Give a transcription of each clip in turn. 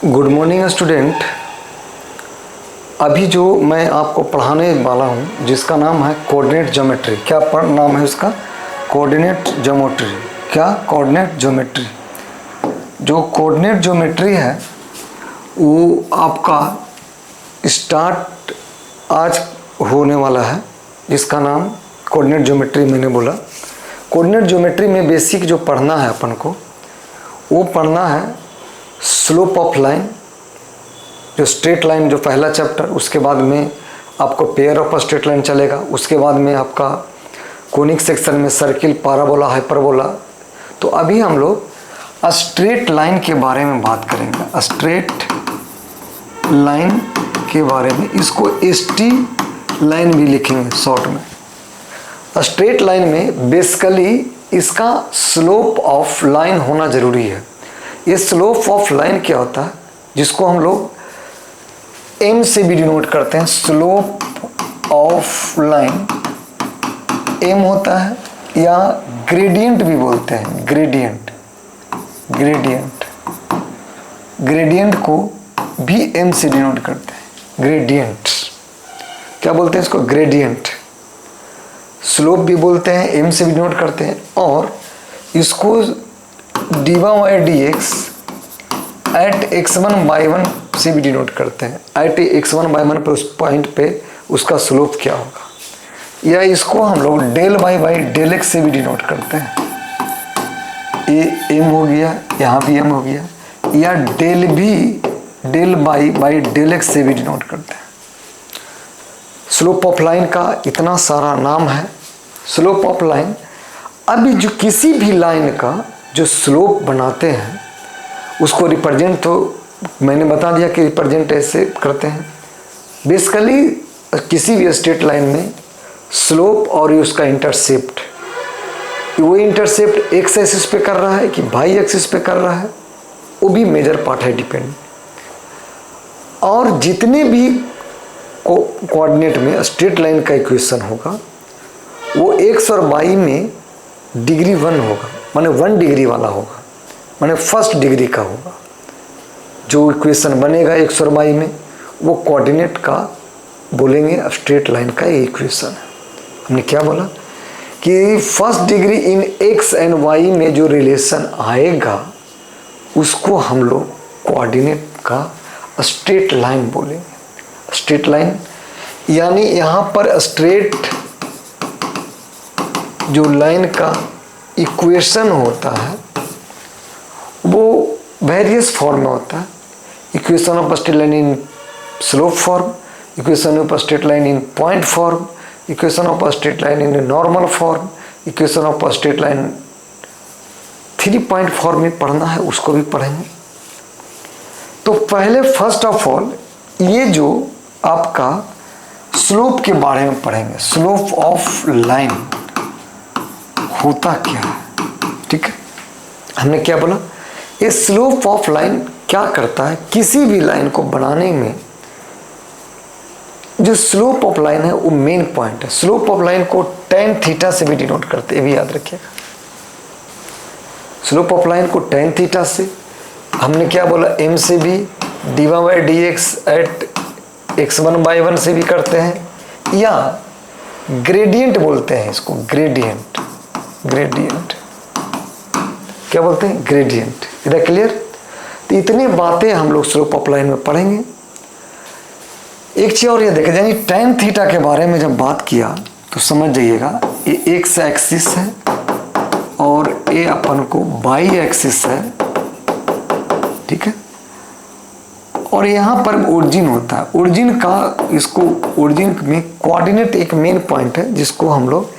Good morning student. अभी जो मैं आपको पढ़ाने वाला हूँ जिसका नाम है कोऑर्डिनेट ज्योमेट्री। क्या नाम है उसका? Coordinate geometry. क्या? Coordinate geometry. जो कोऑर्डिनेट ज्योमेट्री है वो आपका स्टार्ट आज होने वाला है, जिसका नाम कोऑर्डिनेट ज्योमेट्री मैंने बोला। कोऑर्डिनेट ज्योमेट्री में बेसिक जो पढ़ना है अपन को वो पढ़ना है स्लोप ऑफ लाइन, जो स्ट्रेट लाइन, जो पहला चैप्टर। उसके बाद में आपको पेयर ऑफ स्ट्रेट लाइन चलेगा। उसके बाद में आपका कोनिक सेक्शन में सर्किल, पाराबोला, हाइपरबोला। तो अभी हम लोग स्ट्रेट लाइन के बारे में बात करेंगे। स्ट्रेट लाइन के बारे में, इसको एसटी लाइन भी लिखेंगे शॉर्ट में। स्ट्रेट लाइन में बेसिकली इसका स्लोप ऑफ लाइन होना ज़रूरी है। ये स्लोप ऑफ लाइन क्या होता है, जिसको हम लोग एम से भी डिनोट करते हैं। स्लोप ऑफ लाइन एम होता है, या ग्रेडियंट भी बोलते हैं। ग्रेडियंट ग्रेडियंट को भी एम से डिनोट करते हैं। ग्रेडियंट क्या बोलते हैं इसको? ग्रेडियंट। स्लोप भी बोलते हैं, एम से भी डिनोट करते हैं। और इसको dy/dx एट x1/1 से भी डिनोट करते हैं। एट x1/1 पर उस पॉइंट पे उसका स्लोप क्या होगा, या इसको हम लोग del/x से भी डिनोट करते हैं। ये m हो गया, यहाँ भी m हो गया। या del/x से भी डिनोट करते हैं। स्लोप ऑफ लाइन का इतना सारा नाम है। स्लोप ऑफ लाइन, अभी जो किसी भी लाइन का जो स्लोप बनाते हैं उसको रिप्रेजेंट, तो मैंने बता दिया कि रिप्रेजेंट ऐसे करते हैं। बेसिकली किसी भी स्ट्रेट लाइन में स्लोप और उसका इंटरसेप्ट, वो इंटरसेप्ट एक्स एक्सिस पे कर रहा है कि वाई एक्सिस पे कर रहा है, वो भी मेजर पार्ट है, डिपेंड। और जितने भी कोऑर्डिनेट में स्ट्रेट लाइन का इक्वेशन होगा वो एक्स और वाई में डिग्री 1 होगा, माने 1 डिग्री वाला होगा, माने फर्स्ट डिग्री का होगा। जो इक्वेशन बनेगा एक्स और वाई में वो कोऑर्डिनेट का बोलेंगे स्ट्रेट लाइन का इक्वेशन है। हमने क्या बोला कि first degree in x and y में जो रिलेशन आएगा उसको हम लोग कोऑर्डिनेट का स्ट्रेट लाइन बोलेंगे। स्ट्रेट लाइन यानी यहाँ पर स्ट्रेट जो लाइन का इक्वेशन होता है वो वेरियस फॉर्म में होता है। Equation of straight line in slope form, equation of straight line in point form, equation of straight line in normal form, equation of straight line 3 point form में पढ़ना है, उसको भी पढ़ेंगे। तो पहले फर्स्ट ऑफ ऑल ये जो आपका स्लोप के बारे में पढ़ेंगे। स्लोप ऑफ लाइन होता क्या है, ठीक है। हमने क्या बोला, ये स्लोप ऑफ लाइन क्या करता है, किसी भी लाइन को बनाने में जो स्लोप ऑफ लाइन है वो मेन पॉइंट है। स्लोप ऑफ लाइन को tan थीटा से भी डिनोट करते हैं, ये भी याद रखिएगा। स्लोप ऑफ लाइन को tan थीटा से, हमने क्या बोला, m से भी, dy/dx एट x1/1 से भी करते हैं, या ग्रेडियंट बोलते हैं इसको। ग्रेडियंट क्या बोलते हैं? ग्रेडियंट। इधर क्लियर? तो इतनी बातें हम लोग स्लोप ऑफ लाइन में पढ़ेंगे। एक चीज और ये देखें, यानी tan थीटा के बारे में जब बात किया तो समझ जाइएगा, ये एक्स एक्सिस है और ये अपन को वाई एक्सिस है, ठीक है। और यहाँ पर ओरिजिन होता है। ओरिजिन का, इसको ओरिजिन में कोऑर्डिनेट एक मेन पॉइंट है जिसको हम लोग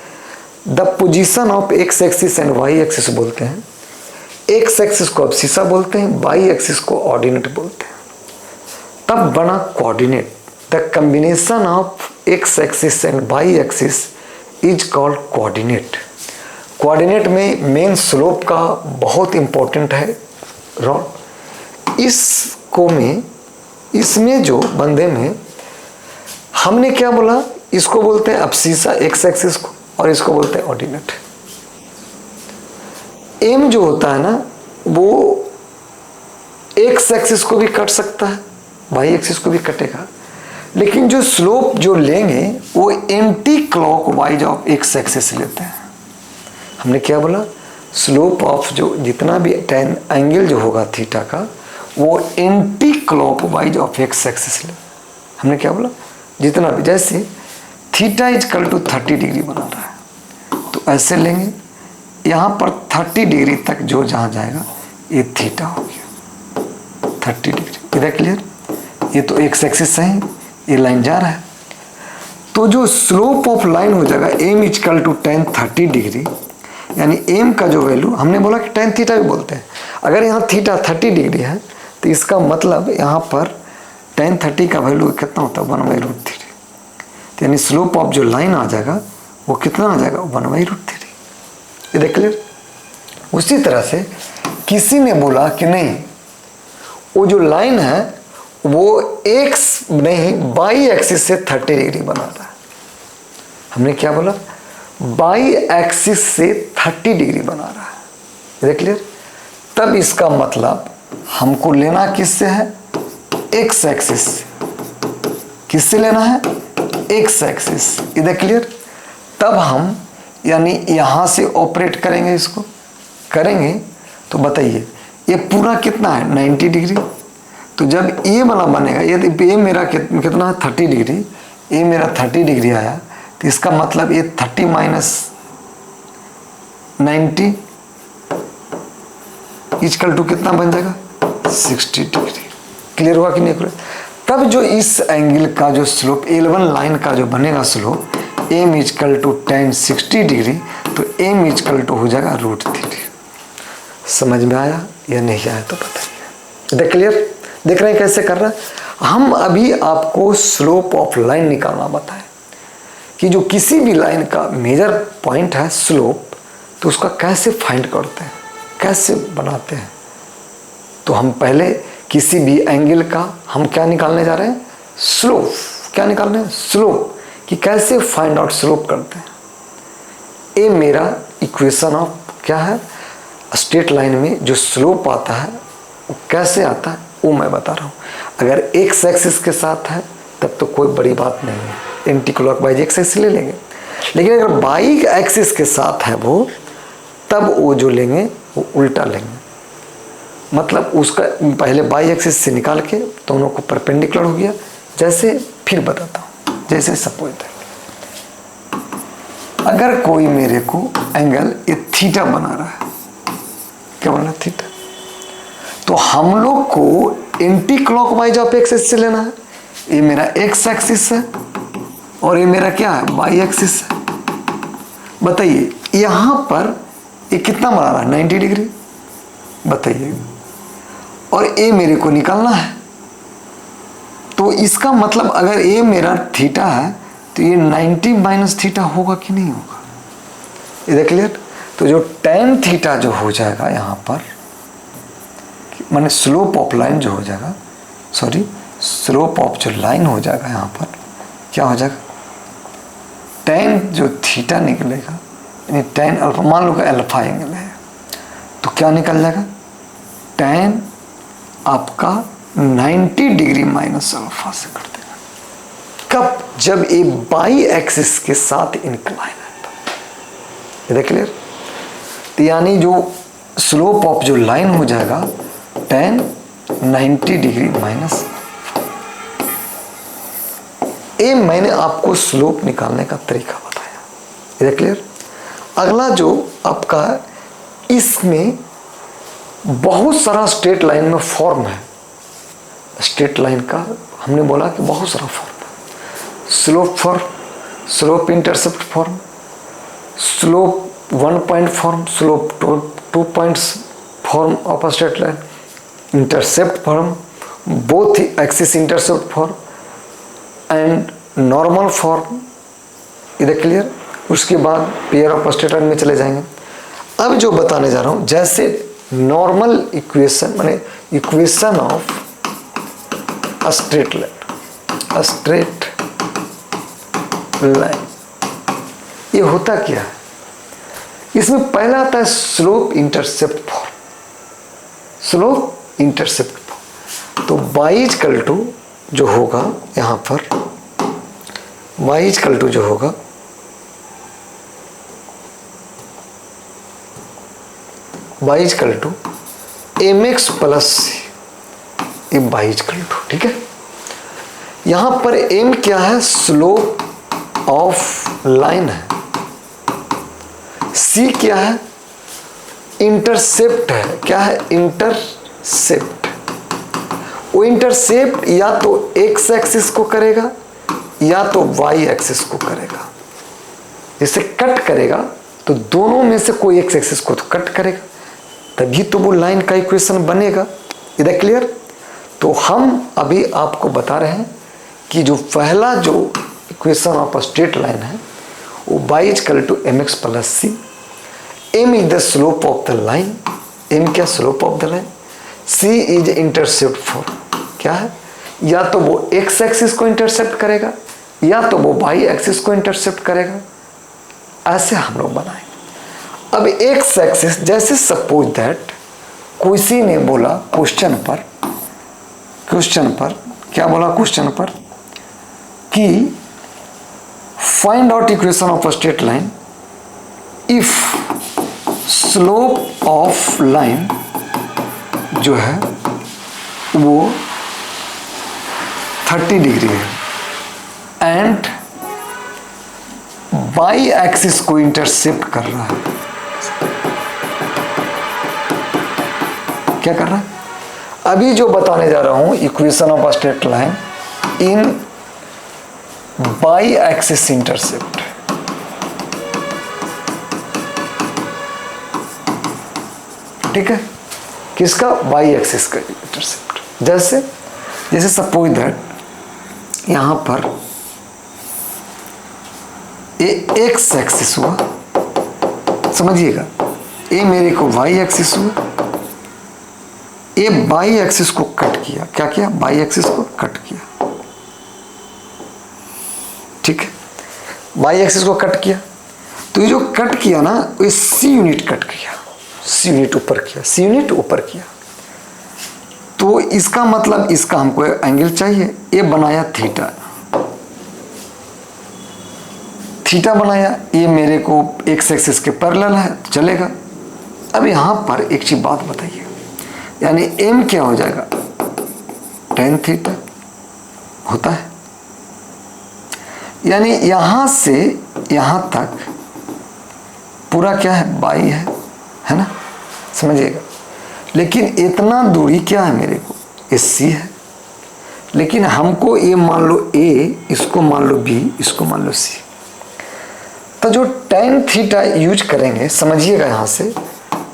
the position of x axis and y axis बोलते हैं। एक्स एक्सिस को अब्सिसा बोलते हैं, वाई एक्सिस को ऑर्डिनेट बोलते हैं। तब बना coordinate. The combination of x axis and y axis is called coordinate. Coordinate में मेन स्लोप का बहुत इंपॉर्टेंट है रोल। इसको में, इसमें जो बंदे में हमने क्या बोला, इसको बोलते हैं अब्सिसा एक्स एक्सिस को, और इसको बोलते हैं ऑर्डिनेट। एम जो होता है ना वो एक्स एक्सिस को भी कट सकता है, वाई एक्सिस को भी कटेगा, लेकिन जो स्लोप जो लेंगे वो anti clockwise of x axis लेते हैं। हमने क्या बोला, स्लोप ऑफ जो जितना भी टेन एंगल जो होगा थीटा का वो anti clockwise of x axis ले। हमने क्या बोला, जितना भी, जैसे थीटा इजकल टू 30 डिग्री बना रहा है तो ऐसे लेंगे, यहाँ पर 30 डिग्री तक जो जहाँ जाएगा ये थीटा हो गया 30 डिग्री। इधर क्लियर, ये तो एक्स एक्सिस है, ये लाइन जा रहा है, तो जो स्लोप ऑफ लाइन हो जाएगा m equal to tan 30 degree, यानी एम का जो वैल्यू, हमने बोला कि tan थीटा भी बोलते हैं, अगर यहाँ थीटा 30 डिग्री है तो इसका मतलब यहाँ पर tan 30 का वैल्यू कितना होता है 1/√3, यानी स्लोप ऑफ जो लाइन आ जाएगा वो कितना आ जाएगा 1/√3। ये देख क्लियर। उसी तरह से किसी ने बोला कि नहीं वो जो लाइन है वो एक्स नहीं बाई एक्सिस से 30 डिग्री बना रहा है। हमने क्या बोला, बाई एक्सिस से 30 डिग्री बना रहा है। देख क्लियर। तब इसका मतलब हमको लेना किससे है, एक्स एक्सिस से। किससे लेना है, एक्स एक्सिस। इधर क्लियर। तब हम यानी यहाँ से ऑपरेट करेंगे, इसको करेंगे तो बताइए ये पूरा कितना है 90 डिग्री। तो जब ये वाला बनेगा, ये मेरा कितना है 30 डिग्री, ये मेरा 30 डिग्री आया, तो इसका मतलब ये 30 माइनस 90 इक्वल टू कितना बन जाएगा 60 डिग्री। क्लियर हुआ कि नहीं क्लियर। तब जो इस एंगल का जो स्लोप L1 लाइन का जो बनेगा slope m equal to tan 60 degree, तो एम इक्वल टू हो जाएगा √3। समझ में आया या नहीं आया तो बताइए। देख क्लियर, देख रहे हैं कैसे कर रहा है। हम अभी आपको स्लोप ऑफ लाइन निकालना बताएं कि जो किसी भी लाइन का मेजर पॉइंट है स्लोप, तो उसका कैसे फाइंड करते हैं, कैसे बनाते हैं। तो हम पहले किसी भी एंगल का हम क्या निकालने जा रहे हैं, स्लोप। क्या निकालना है, स्लोप, कि कैसे फाइंड आउट स्लोप करते हैं। ये मेरा इक्वेशन ऑफ क्या है, स्ट्रेट लाइन में जो स्लोप आता है वो कैसे आता है वो मैं बता रहा हूँ। अगर एक्स एक्सिस के साथ है तब तो कोई बड़ी बात नहीं है, एंटी क्लॉकवाइज एक्सिस ले लेंगे। लेकिन अगर बाई एक्सिस के साथ है वो, तब वो जो लेंगे वो उल्टा लेंगे। मतलब उसका पहले बाई एक्सिस से निकाल के दोनों को परपेंडिकुलर हो गया। जैसे फिर बताता हूँ, जैसे सपोज अगर कोई मेरे को एंगल ये थीटा बना रहा है, क्या बना थीटा, तो हम लोग को एंटी क्लॉकवाइज ऑफ एक्सिस से लेना है। ये मेरा एक्स एक्सिस है और ये मेरा क्या है वाई एक्सिस है। बताइए यहाँ पर ये कितना बना रहा है 90 डिग्री, बताइए। और ये मेरे को निकालना है, तो इसका मतलब अगर ये मेरा थीटा है तो ये 90 माइनस थीटा होगा कि नहीं होगा। इधर क्लियर। तो जो tan थीटा जो हो जाएगा यहाँ पर, माने स्लोप ऑफ लाइन जो हो जाएगा, सॉरी स्लोप ऑफ जो लाइन हो जाएगा यहाँ पर क्या हो जाएगा, tan जो थीटा निकलेगा, यानी tan अल्फा, मान लो कि अल्फा एंगल है तो क्या निकल जाएगा, tan आपका 90 डिग्री माइनस अल्फा से कर देगा। कब, जब ये बाई एक्सिस के साथ इंक्लाइन है। इधर क्लियर। तो यानी जो स्लोप ऑफ जो लाइन हो जाएगा tan 90 डिग्री माइनस, ये मैंने आपको स्लोप निकालने का तरीका बताया। इधर क्लियर। अगला जो आपका, इसमें बहुत सारा स्ट्रेट लाइन में फॉर्म है। स्ट्रेट लाइन का हमने बोला कि बहुत सारा फॉर्म है। Slope form, slope intercept form, slope 1 point form, slope 2 points form of a straight line, intercept form, both axis intercept form and normal form. इधर क्लियर। उसके बाद पेयर ऑफ स्ट्रेट लाइन में चले जाएंगे। अब जो बताने जा रहा हूँ, जैसे नॉर्मल इक्वेशन माने equation of a straight line, a straight line, ये होता क्या है, इसमें पहला आता है slope intercept form. Slope intercept. तो y इक्वल टू जो होगा यहाँ पर, y इक्वल टू जो होगा y equal to mx plus c, ये y इक्वल टू, ठीक है। यहाँ पर m क्या है, स्लोप ऑफ लाइन है, c क्या है, इंटरसेप्ट है, क्या है, इंटरसेप्ट। वो इंटरसेप्ट या तो x एक्सिस को करेगा या तो y एक्सिस को करेगा। जैसे कट करेगा तो दोनों में से कोई x एक्सिस को तो कट करेगा, तभी तो वो लाइन का इक्वेशन बनेगा। इधर क्लियर। तो हम अभी आपको बता रहे हैं कि जो पहला जो इक्वेशन ऑफ स्ट्रेट लाइन है वो y equal to mx plus c, m is the slope of the line, m क्या, slope of the line, c is intercept for, क्या है, या तो वो x एक्सिस को इंटरसेप्ट करेगा या तो वो y एक्सिस को इंटरसेप्ट करेगा। ऐसे हम लोग बनाएंगे। अब x एक्सिस, जैसे सपोज दैट किसी ने बोला क्वेश्चन पर क्या बोला, क्वेश्चन पर कि find out equation of a straight line if slope of line जो है वो 30 डिग्री है एंड बाई एक्सिस को इंटरसेप्ट कर रहा है। क्या कर रहा है, अभी जो बताने जा रहा हूं equation of a straight line in by axis intercept. ठीक है, किसका, बाई एक्सिस का इंटरसेप्ट। जैसे सपोज दैट यहां पर ये एक्स एक्सिस हुआ, समझिएगा, ये मेरे को वाई एक्सिस हुआ, ये बाई एक्सिस को कट किया, क्या किया, बाई एक्सिस को कट किया। ठीक है, बाई एक्सिस को कट किया, तो ये जो कट किया ना ये सी यूनिट कट किया, सी यूनिट ऊपर किया, सी यूनिट ऊपर किया। तो इसका मतलब इसका हमको एंगल चाहिए, ये बनाया थीटा, थीटा बनाया, ये मेरे को एक्स एक्सिस के पैरेलल है तो चलेगा। अब यहाँ पर एक चीज बात बताइए, यानी m क्या हो जाएगा, tan थीटा होता है, यानी यहां से यहां तक पूरा क्या है, बाई है ना, समझिएगा। लेकिन इतना दूरी क्या है मेरे को, ये c है, लेकिन हमको ये मान लो a, इसको मान लो b, इसको मान लो c। तो जो tan थीटा यूज करेंगे, समझिएगा, यहां से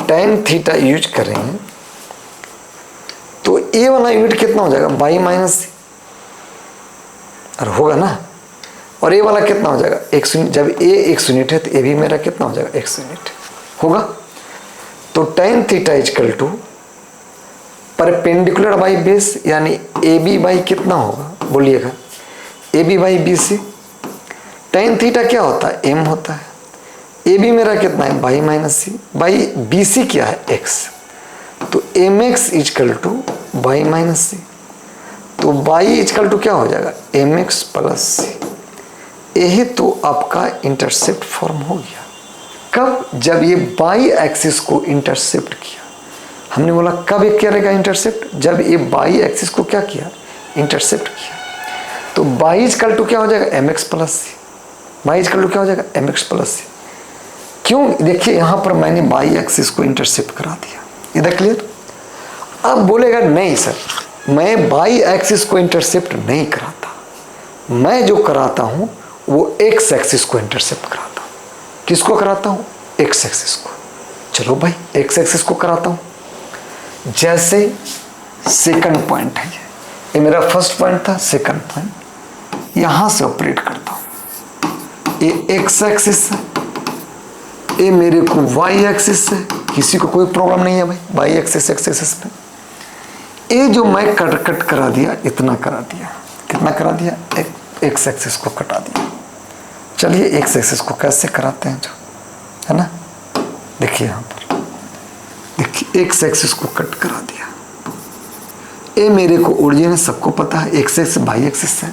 tan थीटा यूज करेंगे तो a वाला यूनिट कितना हो जाएगा, बाई माइनस सी, और होगा ना, और a वाला कितना हो जाएगा, x यूनिट। जब a x यूनिट है तो a भी मेरा कितना हो जाएगा, x यूनिट होगा। तो tan theta equal to perpendicular by base, यानी AB बाई कितना होगा, बोलिएगा, AB by BC। tan theta क्या होता है, m होता है, AB मेरा कितना है, y minus C, by BC क्या है, x। तो mx equal to y minus C, तो बाई इक्वल टू क्या हो जाएगा, mx प्लस सी। यही तो आपका इंटरसेप्ट फॉर्म हो गया। कब, जब ये बाई एक्सिस को इंटरसेप्ट किया। हमने बोला कब ये करेगा इंटरसेप्ट, जब ये बाई एक्सिस को क्या किया, इंटरसेप्ट किया। तो बाई इक्वल टू क्या हो जाएगा, mx plus C, y equal to क्या हो जाएगा, mx प्लस सी। क्यों, देखिए यहां पर मैंने बाई एक्सिस को इंटरसेप्ट करा दिया, इधर क्लियर। अब बोलेगा नहीं सर, मैं बाई एक्सिस को इंटरसेप्ट नहीं कराता, मैं जो कराता हूं वो एक्स एक्सिस को इंटरसेप्ट कराता हूं। किसको कराता हूं, एक्स एक्सिस को। चलो भाई एक्स एक्सिस को कराता हूं। जैसे सेकंड पॉइंट है, ये मेरा फर्स्ट पॉइंट था, सेकंड पॉइंट यहां से ऑपरेट करता हूं। ये एक्स एक्सिस है, ये मेरे को वाई एक्सिस है, किसी को कोई प्रॉब्लम नहीं है भाई, वाई एक्सिस एक्स एक्सिस पे। ये जो मैं कट करा दिया, इतना करा दिया, कितना करा दिया, एक्स एक्सिस को कटा दिया। चलिए एक्स एक्सिस को कैसे कराते हैं, जो है ना, देखिए यहाँ पर देखिए एक्स एक्सिस को कट करा दिया, ए मेरे को ओरिजिन है, सबको पता है, एक्स एक्सिस बाई एक्सिस है,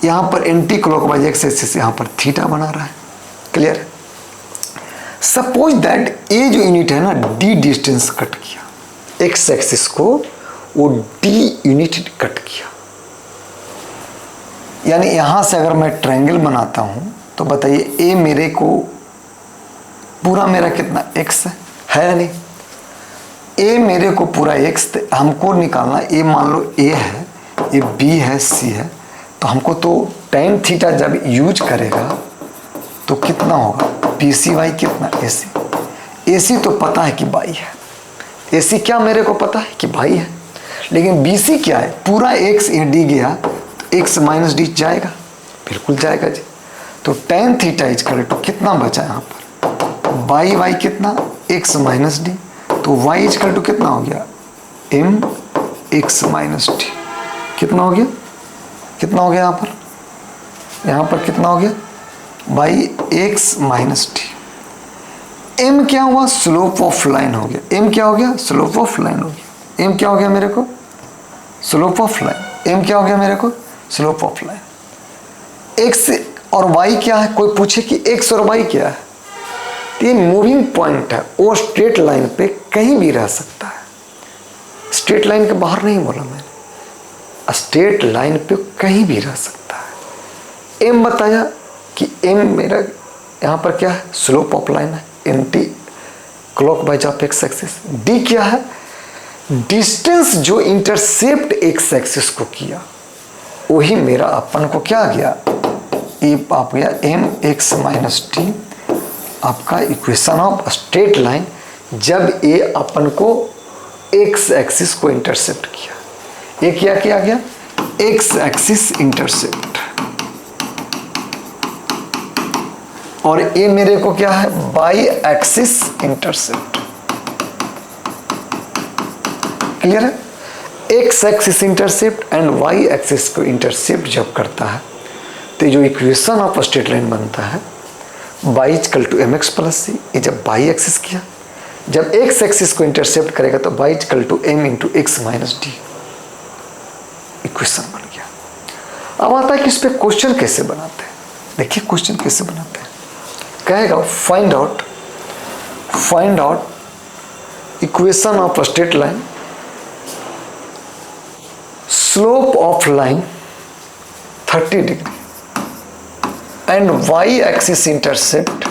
यहाँ पर एंटी क्लॉकवाइज एक्स एक्सिस यहाँ पर थीटा बना रहा है। क्लियर है। सपोज दैट ए जो यूनिट है ना डी डिस्टेंस कट किया, एक्स एक्सिस को वो डी यूनिट कट किया, यानी यहां से अगर मैं ट्रायंगल बनाता हूं तो बताइए ए मेरे को पूरा मेरा कितना एक्स है या नहीं, ए मेरे को पूरा एक्स, हमको निकालना ए मान लो ए है, ये बी है, सी है, तो हमको तो tan थीटा जब यूज करेगा तो कितना होगा पी सी वाई कितना ए सी, ए सी तो पता है कि बाई है, ए सी क्या मेरे को पता है कि बाई है, लेकिन बी सी क्या है, पूरा एक्स ए डी गया तो एक्स माइनस डी जाएगा, बिल्कुल जाएगा जी। तो tan थीटा इजकल टू कितना बचा यहाँ पर बाई वाई कितना एक्स माइनस डी, तो y इजकल टू कितना हो गया m x माइनस डी, कितना हो गया, कितना हो गया यहाँ पर कितना हो गया by x minus D. m क्या हुआ स्लोप ऑफ लाइन हो गया, m क्या हो गया स्लोप ऑफ लाइन हो गया, m क्या हो गया मेरे को स्लोप ऑफ लाइन, m क्या हो गया मेरे को स्लोप ऑफ लाइन। x और y क्या है, कोई पूछे कि x और y क्या है, ये मूविंग पॉइंट है, वो स्ट्रेट लाइन पे कहीं भी रह सकता है, स्ट्रेट लाइन के बाहर नहीं बोला मैंने, स्ट्रेट लाइन पे कहीं भी रह सकता है। एम बताया कि एम मेरा यहाँ पर क्या है स्लोप ऑफ लाइन है, anti clockwise of x axis. D क्या है डिस्टेंस जो इंटरसेप्ट एक्स एक्सिस को किया, वही मेरा अपन को क्या गया ये आप गया एम एक्स माइनस टी, आपका इक्वेशन ऑफ स्ट्रेट लाइन जब ए अपन को एक्स एक्सिस को इंटरसेप्ट किया, ये क्या किया गया एक्स एक्सिस इंटरसेप्ट, और ए मेरे को क्या है बाई एक्सिस इंटरसेप्ट। क्लियर है। X axis intercept and y axis को इंटरसेप्ट जब करता है तो जो इक्वेशन ऑफ स्ट्रेट लाइन बनता है y equal to M x plus C, ये जब बाई एक्सिस किया, जब एक्स एक्सिस को इंटरसेप्ट करेगा तो y equal to m into x minus D, equation बन गया। अब आता है कि इस पे क्वेश्चन कैसे बनाते हैं, देखिए क्वेश्चन कैसे बनाते हैं, कहेगा find out equation of straight line, slope of line 30 degree and y-axis intercept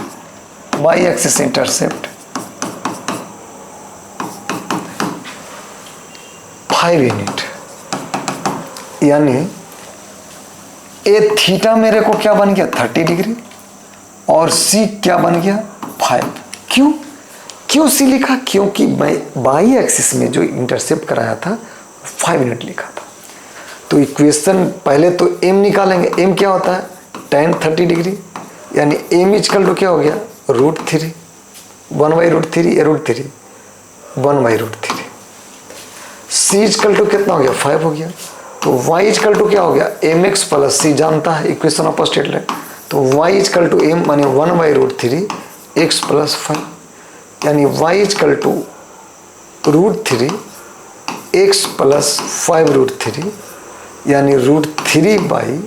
5 unit, यानी ए थीटा मेरे को क्या बन गया 30 डिग्री और सी क्या बन गया 5। क्यों सी लिखा, क्योंकि मैं बाई एक्सिस में जो इंटरसेप्ट कराया था 5 यूनिट लिखा था। तो इक्वेशन पहले तो m निकालेंगे, m क्या होता है tan 30 डिग्री, यानी m इक्वल टू क्या हो गया √3 1/√3 या √3 1/√3, c इक्वल टू कितना हो गया 5 हो गया, तो y इक्वल टू क्या हो गया mx प्लस c, जानता है इक्वेशन ऑफ स्ट्रेट लाइन, तो y इक्वल टू m माने 1/√3 x प्लस 5, यानी y equal to √3 x plus 5√3, यानी √3 y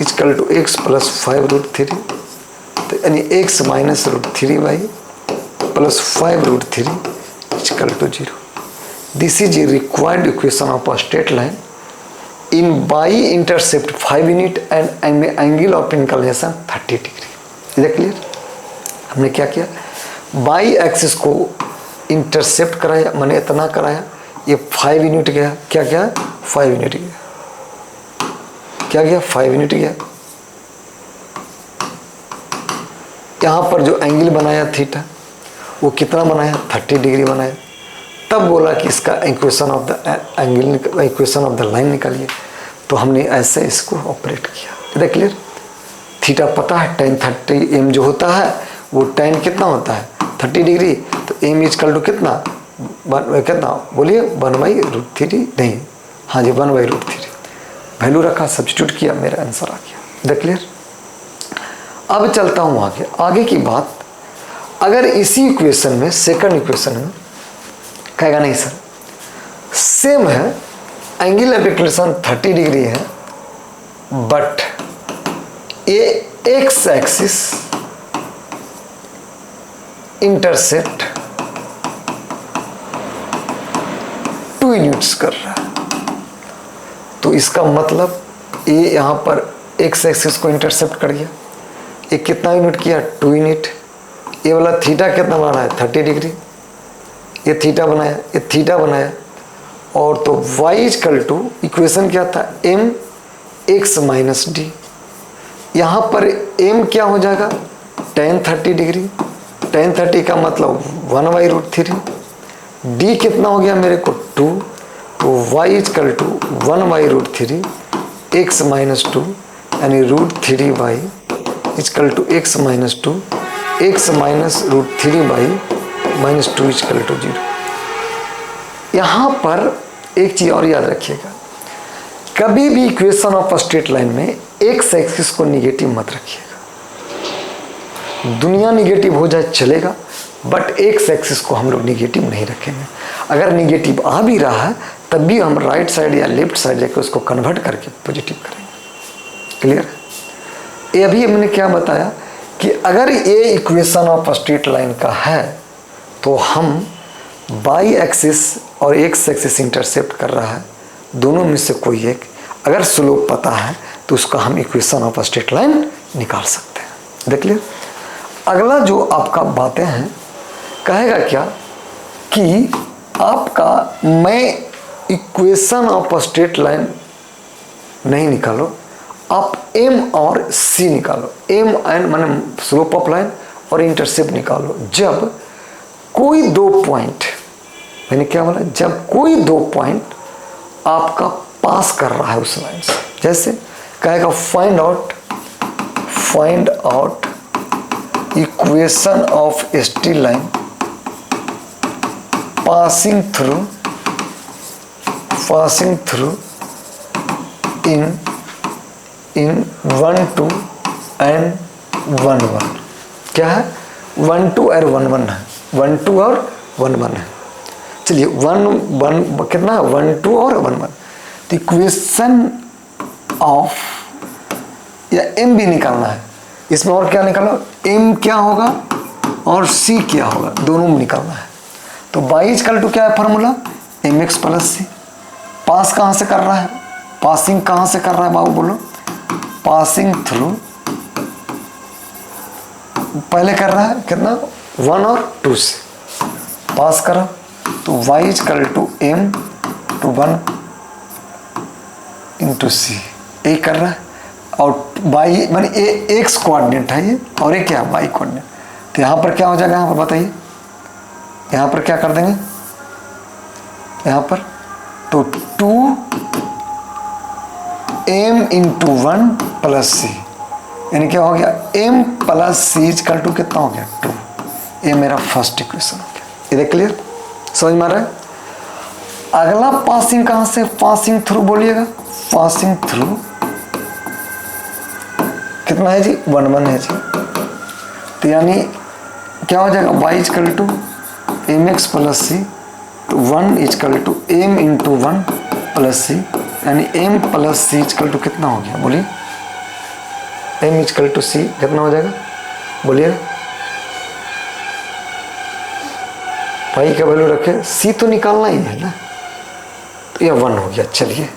equal to x plus 5√3, तो यानी x minus √3 y plus 5√3 equal to 0। This is a required equation of a straight line in y intercept 5 unit and angle of inclination 30 degree. Is clear. हमने क्या किया by axis को intercept कराया, मैंने इतना कराया, ये 5 यूनिट गया, क्या क्या 5 यूनिट गया, क्या गया 5 यूनिट गया। यहाँ पर जो एंगल बनाया थीटा वो कितना बनाया 30 डिग्री बनाया, तब बोला कि इसका equation of the angle equation of the line निकालिए, तो हमने ऐसे इसको ऑपरेट किया। इधर क्लियर। थीटा पता है tan 30 m जो होता है वो tan कितना होता है 30 डिग्री, तो m इक्वल टू कितना कितना बोलिए 1/√3 नहीं, हाँ जी 1/√3 वैल्यू रखा, सब्स्टिट्यूट किया, मेरा आंसर आ गया। The clear. अब चलता हूँ आगे की बात। अगर इसी इक्वेशन में सेकंड इक्वेशन में कहेगा नहीं सर सेम है, एंगल ऑफ इंक्लिनेशन 30 डिग्री है, बट ये एक्स एक्सिस इंटरसेप्ट 2 यूनिट्स कर रहा है। तो इसका मतलब ये यहाँ पर एक्स एक्सिस को इंटरसेप्ट कर गया। ये कितना यूनिट किया? 2 यूनिट। ये वाला थीटा कितना बना है? 30 डिग्री। ये थीटा बनाया, ये थीटा बनाया। और तो y इक्वल टू इक्वेशन क्या था? m x minus D. यहाँ पर m क्या हो जाएगा? tan 30 degree. tan 30 का मतलब 1/√3। d कितना हो गया मेरे को? 2। तो y equal to 1/√3 x minus 2 यानी √3 y equal to x minus 2 x minus √3 y minus 2 equal to 0। यहाँ पर एक चीज़ और याद रखिएगा, कभी भी इक्वेशन ऑफ स्ट्रेट लाइन में एक्स एक्सिस को निगेटिव मत रखिएगा। दुनिया निगेटिव हो जाए चलेगा, बट एक्स एक्सिस को हम लोग निगेटिव नहीं रखेंगे। अगर निगेटिव आ भी रहा है तब भी हम राइट साइड या लेफ्ट साइड जाकर उसको कन्वर्ट करके पॉजिटिव करेंगे। क्लियर? ये अभी मैंने क्या बताया कि अगर ये इक्वेशन ऑफ स्ट्रेट लाइन का है तो हम बाई एक्सिस और एक्स एक्सिस इंटरसेप्ट कर रहा है, दोनों में से कोई एक। अगर स्लोप पता है तो उसका हम इक्वेशन ऑफ स्ट्रेट लाइन निकाल सकते हैं। देख लिया। अगला जो आपका बातें हैं, कहेगा क्या कि आपका मैं इक्वेशन ऑफ स्ट्रेट लाइन नहीं निकालो, आप m और c निकालो। m एंड माने स्लोप ऑफ लाइन और इंटरसेप्ट निकालो। जब कोई 2 पॉइंट, मैंने क्या बोला? जब कोई 2 पॉइंट आपका पास कर रहा है उस लाइन से। जैसे कहेगा find out equation of straight line passing through in 1 2 and 1 1। क्या है? 1 2 और 1 1 है। 1 2 और 1 1 है। चलिए 1 1 कितना है? 1 2 और 1 1। तो इक्वेशन ऑफ या m भी निकालना है इसमें। और क्या निकालो? m क्या होगा और c क्या होगा, दोनों में निकालना है। तो बाई इक्वल टू क्या है फॉर्मूला? mx plus c। पास कहाँ से कर रहा है? पासिंग कहाँ से कर रहा है बाबू? बोलो। पासिंग थ्रू पहले कर रहा है कितना? 1 और 2 से पास करो। तो y equal to m two 1 into C, ये कर रहा है। और बाई माने ये एक्स कोऑर्डिनेट है ये, और ये क्या? Y coordinate. तो यहाँ पर क्या हो जाएगा? यहाँ पर बताइए, यहाँ पर क्या कर देंगे? यहाँ पर तो 2m इंटू 1 प्लस सी, यानी क्या हो गया? m plus C equal to कितना हो गया? 2। ये मेरा फर्स्ट इक्वेशन हो गया। इधर क्लियर? समझ में आ रहा है? अगला पासिंग कहाँ से? पासिंग थ्रू बोलिएगा। पासिंग थ्रू कितना है जी? 1 1 है जी। तो यानी क्या हो जाएगा? y equal to mx plus C, तो 1 equal to m into 1 plus C, यानी m plus C equal to कितना हो गया? बोलिए। m इक्वल टू सी कितना हो जाएगा? बोलिए। पाई का वैल्यू रखे, c तो निकालना ही है ना। तो यह 1 हो गया। चलिए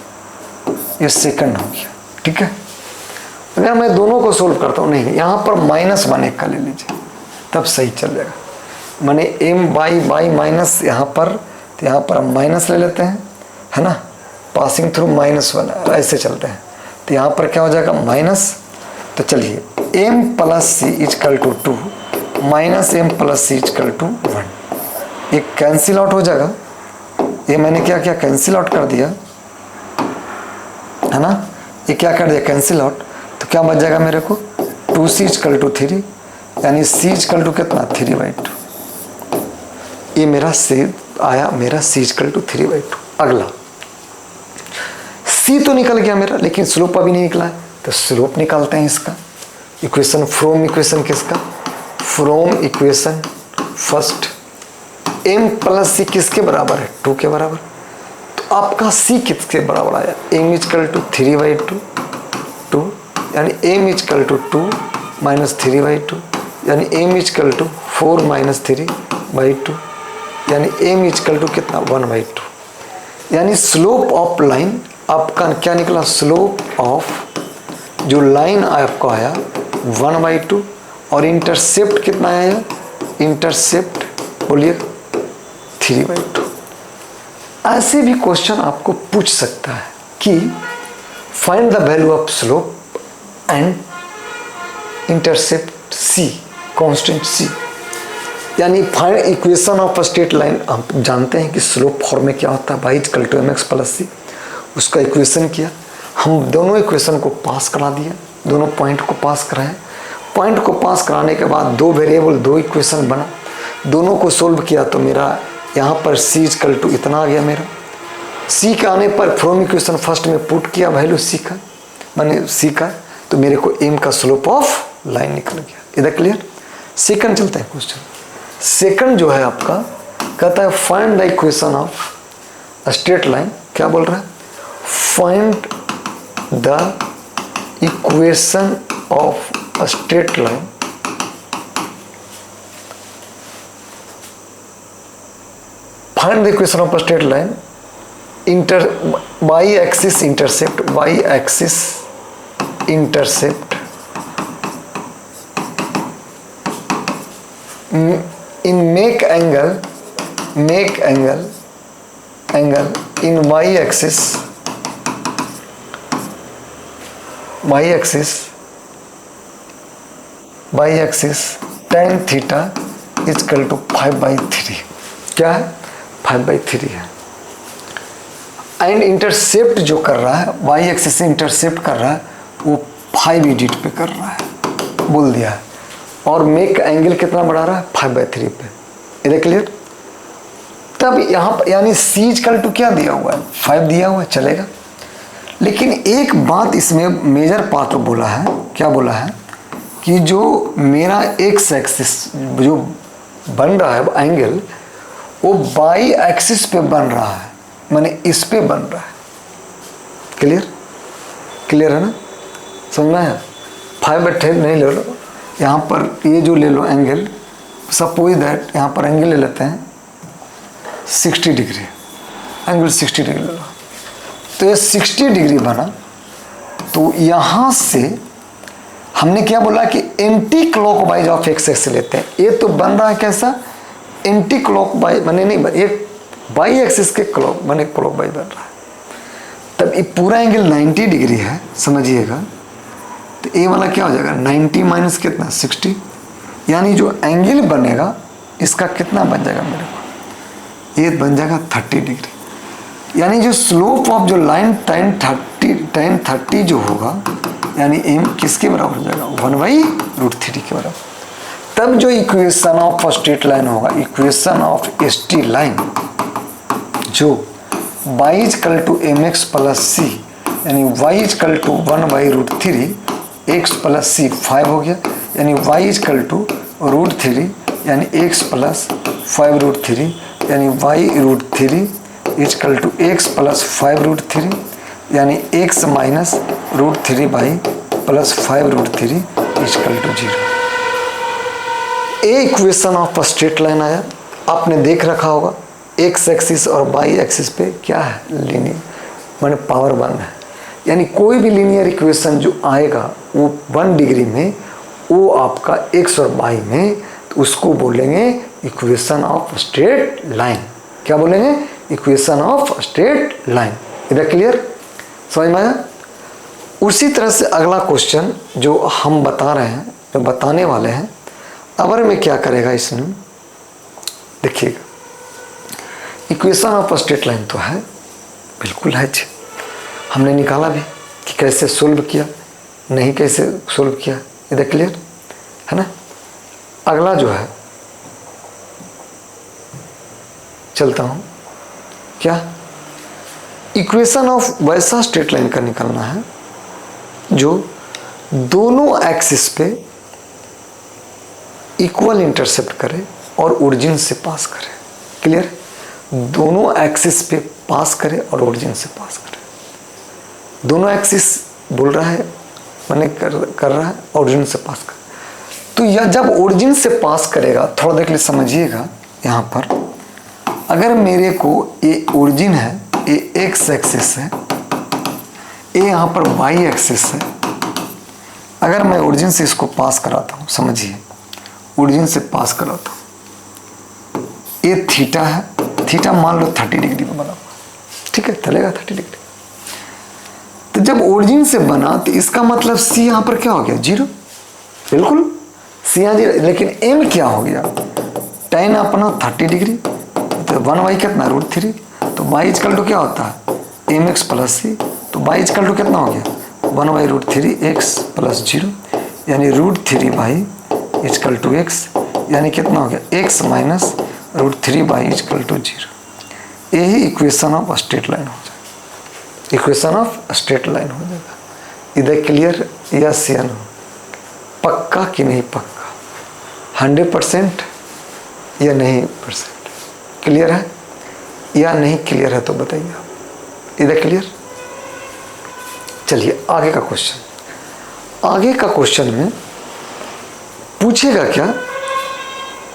ये सेकंड हो गया। ठीक है। अगर मैं दोनों को सोल्व करता हूँ, नहीं यहाँ पर -1 एक का ले लीजिए तब सही चल जाएगा। मैंने m बाई माइनस यहाँ पर, तो यहाँ पर हम माइनस ले लेते हैं, है ना। पासिंग थ्रू -1 ऐसे चलते हैं। तो यहाँ पर क्या हो जाएगा? माइनस। तो चलिए m plus C equal to 2 minus m plus C equal to 1, ये कैंसिल आउट हो जाएगा। ये मैंने क्या किया? कैंसिल आउट कर दिया, है ना। ये क्या कर दिया? Cancel out. तो क्या बच जाएगा मेरे को? 2c इक्वल टू 3, यानी c इक्वल टू कितना? 3/2। ये मेरा c आया, मेरा c इक्वल टू 3/2। अगला c तो निकल गया मेरा, लेकिन स्लोप अभी नहीं निकला है। तो स्लोप निकालते हैं इसका। इक्वेशन फ्रॉम इक्वेशन किसका? From equation first m plus C किसके बराबर है? 2 के बराबर। तो आपका सी किसके बराबर आया, एम इजकल टू 3/2 2, यानी एम इजकल टू 2 माइनस 3/2, यानी एम इजकल टू 4 माइनस 3/2, यानी एम इजकल टू कितना 1/2। यानी स्लोप ऑफ लाइन आपका क्या निकला, स्लोप ऑफ जो लाइन आपको आया 1/2 और इंटरसेप्ट कितना आया, इंटरसेप्ट बोलिए 3/2। ऐसे भी क्वेश्चन आपको पूछ सकता है कि find the value of slope and intercept C, constant C, यानी find equation of straight line. हम जानते हैं कि स्लोप फॉर्म में क्या होता है, y equal to mx plus C, उसका इक्वेशन किया, हम दोनों इक्वेशन को पास करा दिया, दोनों पॉइंट को पास कराएं। पॉइंट को पास कराने के बाद दो वेरिएबल दो इक्वेशन बना, दोनों को सोल्व किया तो मेरा यहाँ पर c इक्वल टू इतना आ गया मेरा। c का आने पर फ्रॉम इक्वेशन फर्स्ट में पुट किया वैल्यू c का, मैंने c का, तो मेरे को m का स्लोप ऑफ लाइन निकल गया। इधर क्लियर। सेकंड चलते हैं क्वेश्चन। सेकंड जो है आपका कहता है find the equation of straight line. क्या बोल रहा है, find the equation of straight line find the equation of a straight line y axis intercept in make angle in y axis tan theta is equal to 5/3। क्या है, 5/3 है। And intercept जो कर रहा है y एक्सिस से intercept कर रहा है वो 5 यूनिट पे कर रहा है, बोल दिया है। और मेक एंगल कितना बढ़ा रहा है, 5/3 पे। इधर क्लियर। तब यहाँ पर यानी c इक्वल टू क्या दिया हुआ है, 5 दिया हुआ है, चलेगा। लेकिन एक बात इसमें मेजर पार्ट बोला है, क्या बोला है कि जो मेरा x एक्सिस जो बन रहा है एंगल वो बाई एक्सिस पे बन रहा है, माने इस पे बन रहा है। क्लियर, क्लियर है ना, समझना है। 5/3 नहीं ले लो, यहाँ पर ये जो ले लो एंगल, सपोज दैट यहाँ पर एंगल ले लेते हैं 60 डिग्री, एंगल 60 डिग्री ले लो, तो ये 60 डिग्री बना। तो यहाँ से हमने क्या बोला कि anti clockwise of x axis लेते हैं। ये तो बन रहा है कैसा, एंटी क्लॉकवाइज माने नहीं, ये बाई एक्सिस के क्लॉक माने क्लॉकवाइज बन रहा है। तब ये पूरा एंगल 90 डिग्री है, समझिएगा। तो ये वाला क्या हो जाएगा, 90 माइनस कितना 60, यानी जो एंगल बनेगा इसका कितना बन जाएगा मेरे को, ये बन जाएगा 30 डिग्री। यानी जो स्लोप ऑफ जो लाइन tan 30 जो होगा, यानी m किसके बराबर हो जाएगा, 1/√3 के बराबर। तब जो इक्वेशन ऑफ स्ट्रेट लाइन होगा, इक्वेशन ऑफ एसटी लाइन जो y equal to mx plus c, यानी y equal to 1/√3 x plus c 5 हो गया, यानी y इक्वल टू √3 यानी x प्लस 5√3, यानी y√3 equal to x plus 5√3, यानी x minus √3 y plus 5√3 equal to 0। A equation of straight line आया, आपने देख रखा होगा x एक्सिस और y एक्सिस पे क्या है, लीनियर माने पावर 1 है। यानी कोई भी लीनियर इक्वेशन जो आएगा वो 1 डिग्री में, वो आपका x और y में, तो उसको बोलेंगे इक्वेशन ऑफ स्ट्रेट लाइन। क्या बोलेंगे, इक्वेशन ऑफ स्ट्रेट लाइन। इधर क्लियर, समझ में आया। उसी तरह से अगला क्वेश्चन जो हम बता रहे हैं, जो बताने वाले हैं, अवर में क्या करेगा इसमें देखिएगा। इक्वेशन ऑफ स्ट्रेट लाइन तो है, बिल्कुल है जी, हमने निकाला भी कि कैसे सोल्व किया, नहीं कैसे सोल्व किया। इधर क्लियर है ना। अगला जो है चलता हूँ, क्या इक्वेशन ऑफ वैसा स्ट्रेट लाइन का निकालना है जो दोनों एक्सिस पे इक्वल इंटरसेप्ट करे और ओरिजिन से पास करे। क्लियर, दोनों एक्सिस पे पास करे और ओरिजिन से पास करे। दोनों एक्सिस बोल रहा है मैंने कर रहा है, ओरिजिन से पास कर। तो यह जब ओरिजिन से पास करेगा, थोड़ा देर के लिए समझिएगा। यहाँ पर अगर मेरे को ये ओरिजिन है, ये एक्स एक्सिस है, ये यहाँ पर वाई एक्सिस है। अगर मैं ओरिजिन से इसको पास कराता हूँ, समझिए ओरिजिन से पास कराता हूँ, ये थीटा है, थीटा मान लो 30 डिग्री में बना हुआ, ठीक है, चलेगा 30 डिग्री। तो जब ओरिजिन से बना तो इसका मतलब सी यहाँ पर क्या हो गया, 0, बिल्कुल सी यहाँ 0। लेकिन एम क्या हो गया, tan अपना 30 डिग्री, तो 1/, कितना √3, तो y इक्वल टू क्या होता है, mx प्लस सी। तो y इक्वल टू कितना हो गया, 1/√3 x प्लस 0, यानी √3y इक्वल टू x, यानी कितना हो गया, x minus √3y equal to 0। यही इक्वेशन ऑफ स्ट्रेट लाइन हो जाएगा, इक्वेशन ऑफ स्ट्रेट लाइन हो जाएगा। इधर क्लियर, यस या नो, पक्का कि नहीं पक्का, 100% या नहीं %, क्लियर है या नहीं क्लियर है तो बताइए आप। इधर क्लियर। चलिए आगे का क्वेश्चन। आगे का क्वेश्चन में पूछेगा क्या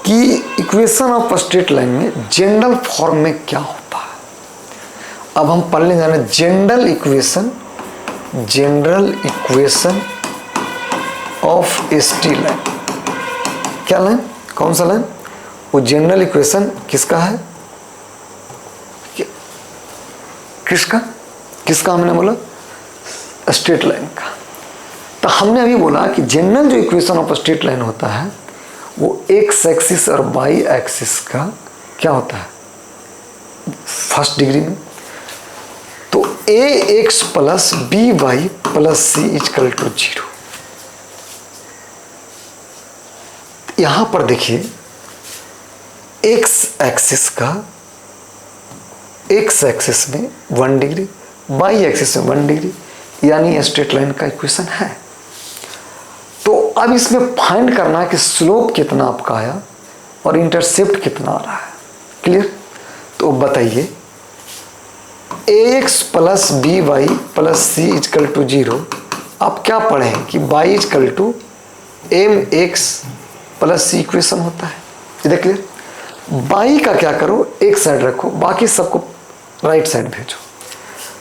कि इक्वेशन ऑफ स्ट्रेट लाइन में जनरल फॉर्म में क्या होता है। अब हम पढ़ने जाने general equation of straight line. क्या लाइन, कौन सा लाइन, वो जनरल इक्वेशन किसका है, किसका हमने बोला, स्ट्रेट लाइन का। तो हमने अभी बोला कि जनरल जो इक्वेशन ऑफ स्ट्रेट लाइन होता है वो एक्स एक्सिस और वाई एक्सिस का क्या होता है, फर्स्ट डिग्री में। तो A X plus B Y plus C equal to 0। यहां पर देखिए एक्स एक्सिस में 1 डिग्री, वाई एक्सिस में 1 डिग्री, यानी स्ट्रेट लाइन का इक्वेशन है। तो अब इसमें फाइंड करना है कि स्लोप कितना आपका आया और इंटरसेप्ट कितना आ रहा है। क्लियर। तो बताइए ax plus B Y plus C equal to 0। आप क्या पढ़ें कि y equal to M x plus C equation होता है। इधर क्लियर। y का क्या करो, एक साइड रखो, बाकी सबको राइट साइड भेजो।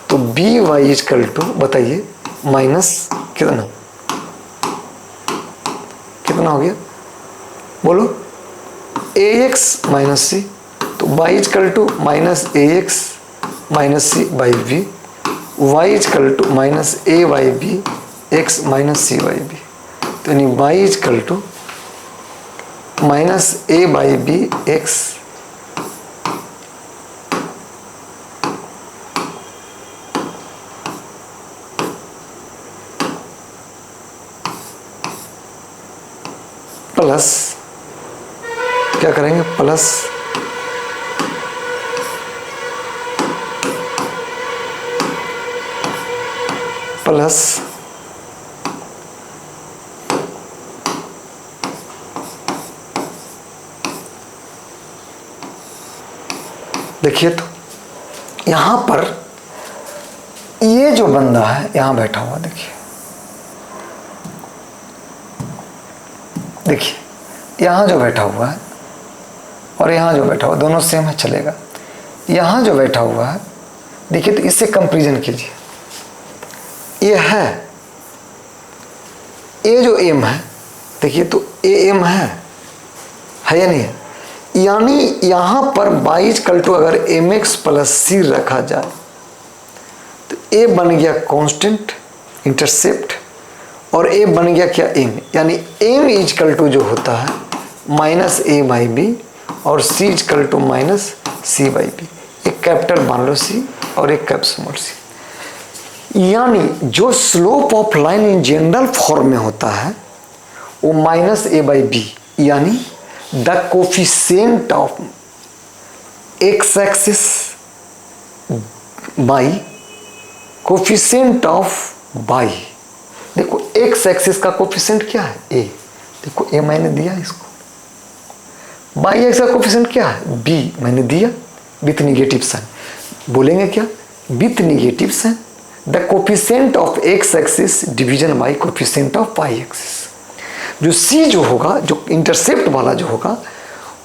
तो बी वाई इक्वल टू बताइए माइनस कितना हो गया, बोलो, ax माइनस सी। तो y equal to minus ax minus C by B, y equal to minus A y B x minus C y B. तो यानी y equal to minus A by B x plus क्या करेंगे, plus देखिए तो यहां पर ये जो बंदा है यहां बैठा हुआ, देखिए यहां जो बैठा हुआ है और यहां जो बैठा हुआ, दोनों सेम है, चलेगा। यहां जो बैठा हुआ है देखिए, तो इससे कंपैरिजन कीजिए। ये है, ये जो एम है देखिए, तो ए एम है या नहीं है। यानी यहां पर 22 कल्टू अगर एम एक्स प्लस सी रखा जाए तो ए बन गया कांस्टेंट इंटरसेप्ट और ए बन गया क्या, एम। यानी एम इक्वल टू जो होता है माइनस ए बाई बी और C equal to minus C by B. एक कैपिटल मान लो सी और एक कैप स्मॉल सी। यानी जो slope of line in general form में होता है वो माइनस ए बाई बी, यानी the coefficient of x axis by coefficient of by. देखो एक्स एक्सिस का कोफिशिएंट क्या है, ए। देखो ए मैंने दिया इसको। बाई एक्स का कोफिशिएंट क्या है, बी मैंने दिया विथ निगेटिव साइन। बोलेंगे क्या, विथ निगेटिव्स हैं, the coefficient of x axis division by coefficient of y axis. जो सी जो होगा, जो इंटरसेप्ट वाला जो होगा,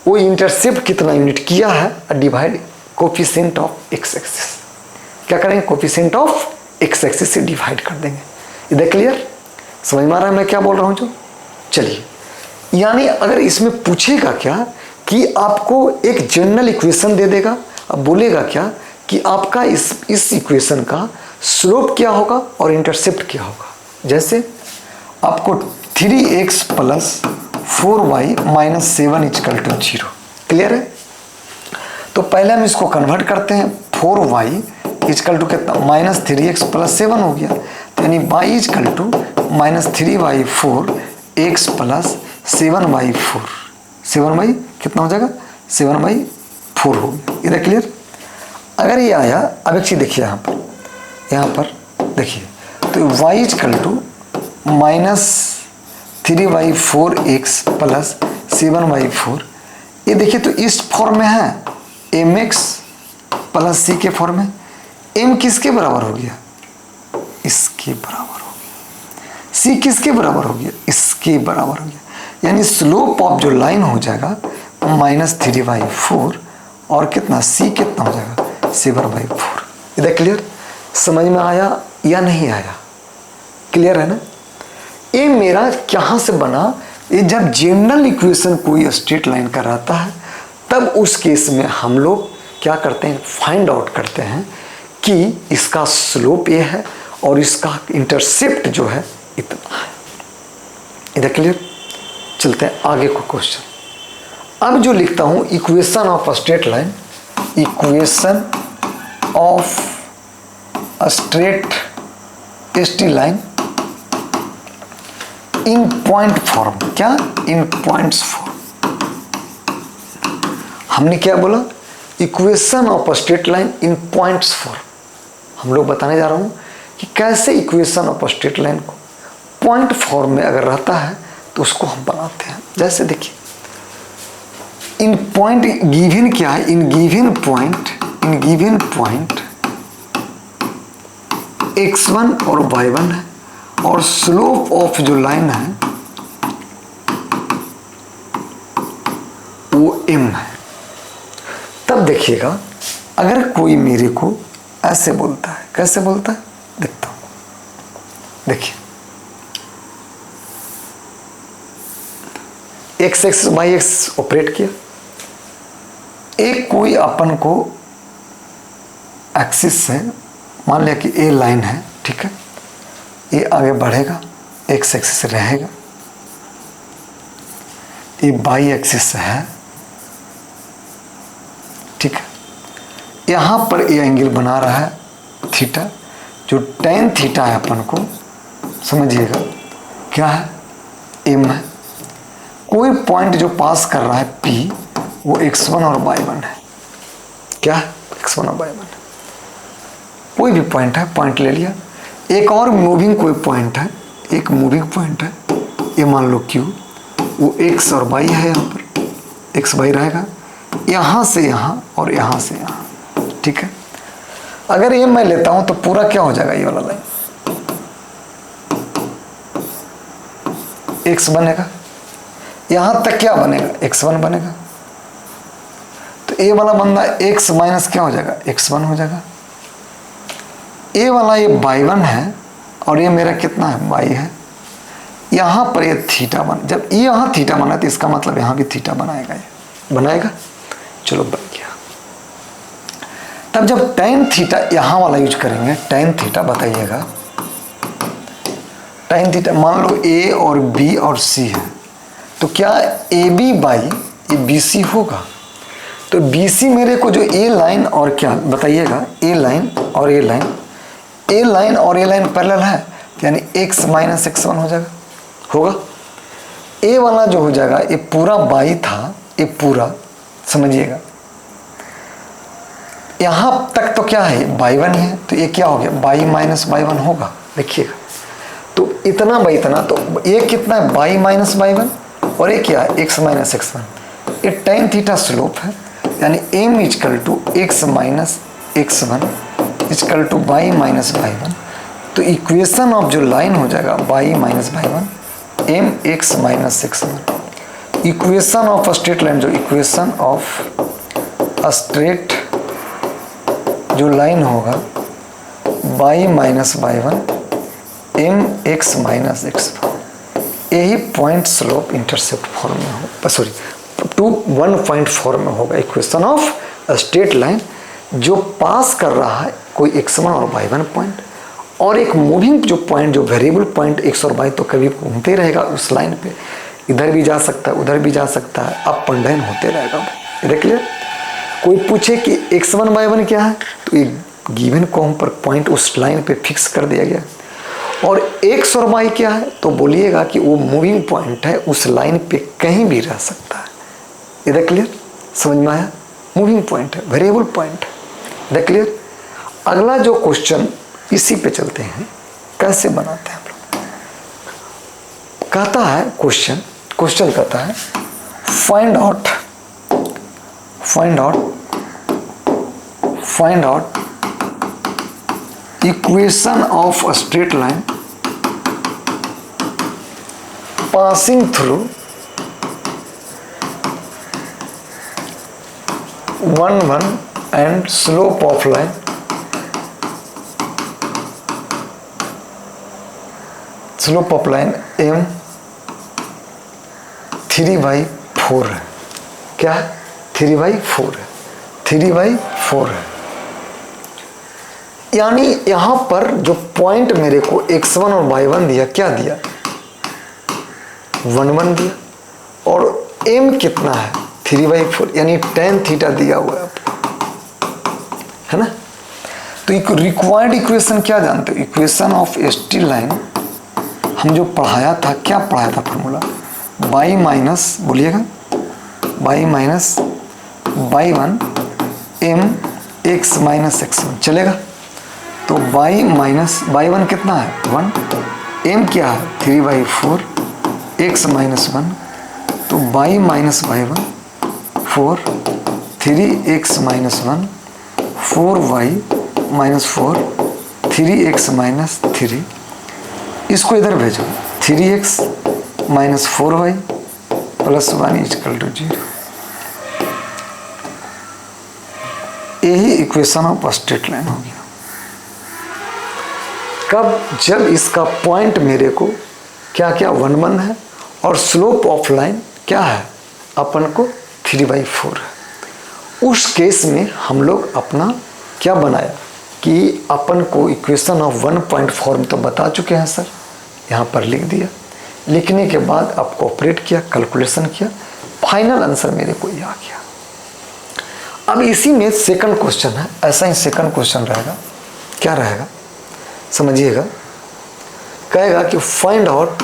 वो इंटरसेप्ट कितना यूनिट किया है divide coefficient of x axis. क्या करेंगे, कोफिशिएंट ऑफ एक्स एक्सिस से डिवाइड कर देंगे। इधर क्लियर, समझ में आ रहा है मैं क्या बोल रहा हूँ जो? चलिए, यानी अगर इसमें पूछेगा क्या कि आपको एक जनरल इक्वेशन दे देगा, अब बोलेगा क्या कि आपका इस इक्वेशन का स्लोप क्या होगा और इंटरसेप्ट क्या होगा। जैसे आपको 3x plus 4y minus 7 equal to 0। Clear है? तो पहले हम इसको कन्वर्ट करते हैं, 4y इक्वल टू कितना, माइनस 3x प्लस 7 हो गया, तो यानी y equal to minus 3y4 x plus 7y4, 7y कितना हो जाएगा, 7y4 हो गया। इधर क्लियर? अगर ये आया, अब एक चीज़ देखिए यहाँ पर देखिए, तो y equal to minus 3y4x plus 7y4, ये देखिए तो इस फॉर्म में है, mx प्लस c के फॉर्म में, m किसके बराबर हो गया, इसके बराबर हो गया, c किसके बराबर हो गया, इसके बराबर हो गया, यानी स्लोप ऑफ जो लाइन हो जाएगा माइनस 3y4 और कितना c कितना हो जाएगा 7y4। इधर क्लियर, समझ में आया या नहीं आया? क्लियर है ना? ये मेरा कहाँ से बना, ये जब जनरल इक्वेशन कोई स्ट्रेट लाइन का रहता है तब उस केस में हम लोग क्या करते हैं, फाइंड आउट करते हैं कि इसका स्लोप ये है और इसका इंटरसेप्ट जो है इतना है। इधर क्लियर? चलते हैं आगे को क्वेश्चन। अब जो लिखता हूं equation of a straight line, equation of a straight straight line in point form. क्या? इन पॉइंट्स फॉर्म। हमने क्या बोला, equation of a straight line in points form. हम लोग बताने जा रहा हूं कि कैसे equation of a straight line को पॉइंट फॉर्म में अगर रहता है तो उसको हम बनाते हैं। जैसे देखिए, इन पॉइंट गिवन क्या है, इन गिवन पॉइंट x1 और y1 है और स्लोप ऑफ जो लाइन है वो m है। तब देखिएगा, अगर कोई मेरे को ऐसे बोलता है, कैसे बोलता है देखता हूं, देखिए x x by x operate किया, एक कोई अपन को एक्सिस है, मान लिया कि ए लाइन है, ठीक है, ये आगे बढ़ेगा, एक्स एक्सिस रहेगा, ये बाई एक्सिस है, ठीक है, यहाँ पर ये एंगल बना रहा है थीटा, जो tan थीटा है अपन को समझिएगा क्या है, m है। कोई पॉइंट जो पास कर रहा है P, वो x1 और y1 है। क्या है? x1 और y1 है। कोई भी पॉइंट है, पॉइंट ले लिया। एक और मूविंग कोई पॉइंट है, एक मूविंग पॉइंट है, ये मान लो Q, वो x और y है, यहाँ पर x y रहेगा, यहाँ से यहाँ और यहाँ से यहाँ, ठीक है। अगर ये मैं लेता हूं तो पूरा क्या हो जाएगा, ये वाला लाइन x बनेगा, यहां तक क्या बनेगा, x1 बनेगा, तो ये वाला बंदा x माइनस क्या हो जाएगा, x1 हो जाएगा। ये वाला ये y1 है और ये मेरा कितना है, y है। यहां पर ये थीटा बन, जब ये यहां थीटा बना तो इसका मतलब यहां भी थीटा बनाएगा, ये बनाएगा। चलो बन गया। तब जब tan थीटा यहाँ वाला यूज करेंगे, tan थीटा बताइएगा, tan थीटा मान लो A और B और C है, तो क्या AB बाई ये BC होगा। तो BC मेरे को जो A लाइन और क्या बताइएगा, A लाइन और A लाइन, A लाइन और A लाइन पैरेलल है, यानी x माइनस x1 हो जाएगा, होगा। A वाला जो हो जाएगा, ये पूरा बाई था, ये पूरा समझिएगा, यहाँ तक तो क्या है, y1 है, तो ये क्या हो गया, y माइनस y1 होगा। देखिएगा, तो इतना बाई इतना, तो ये कितना है, y माइनस y1 और ये क्या है, x माइनस x1। ये tan थीटा स्लोप है, यानी m equal to x minus x1 equal to y minus y1। तो इक्वेशन ऑफ जो लाइन हो जाएगा y minus y1 mx minus x1। Equation of straight line, जो इक्वेशन ऑफ स्ट्रेट जो line होगा y minus y1 mx minus x1। यही point slope intercept form में हो, सॉरी 1.4 में होगा इक्वेशन ऑफ स्ट्रेट लाइन जो पास कर रहा है कोई x1 और y1 पॉइंट, और एक मूविंग जो पॉइंट, जो वेरिएबल पॉइंट x और y तो कभी घूमते रहेगा उस लाइन पे, इधर भी जा सकता है उधर भी जा सकता है, अप एंड डाउन होते रहेगा। देख लिया। कोई पूछे कि x1 y1 क्या है तो एक गिवन को हम पर पॉइंट उस लाइन पे फिक्स कर दिया गया, और x और y क्या है तो बोलिएगा कि वो मूविंग पॉइंट है उस लाइन पे कहीं भी रह सकता है। इधर क्लियर, समझ में आया? मूविंग पॉइंट है, वेरिएबल पॉइंट है। इधर क्लियर। अगला जो क्वेश्चन इसी पे चलते हैं, कैसे बनाते हैं हम लोग। कहता है क्वेश्चन कहता है find out equation of a straight line passing through 1 and slope of line m 3/4 है। क्या है? 3/4 है, 3/4 है। यानी यहां पर जो पॉइंट मेरे को x1 और y1 दिया, क्या दिया? 1 दिया, और m कितना है? 3/4, यानी tan थीटा दिया हुआ है आपको, है ना। तो एक रिक्वायर्ड इक्वेशन क्या जानते हो? इक्वेशन ऑफ स्ट्रेट लाइन हम जो पढ़ाया था, क्या पढ़ाया था फॉर्मूला? y माइनस, बोलिएगा y minus y1 m x minus x1, चलेगा। तो y माइनस y1 कितना है? 1, m क्या है? 3/4, x माइनस 1, तो y minus y1 4, 3x minus 1, 4y minus 4, 3x minus 3। इसको इधर भेजो, 3x minus 4y plus 1 equal to 0। यही इक्वेशन ऑफ स्ट्रेट लाइन हो गया। कब? जब इसका पॉइंट मेरे को क्या 1 है, और स्लोप ऑफ लाइन क्या है अपन को? 3/4 है। उस केस में हम लोग अपना क्या बनाया कि अपन को इक्वेशन ऑफ 1.4 में तो बता चुके हैं सर, यहाँ पर लिख दिया। लिखने के बाद आपको ऑपरेट किया, कैलकुलेशन किया, फाइनल आंसर मेरे को ये आ गया। अब इसी में सेकंड क्वेश्चन है, ऐसा ही सेकंड क्वेश्चन रहेगा। क्या रहेगा समझिएगा। कहेगा कि find out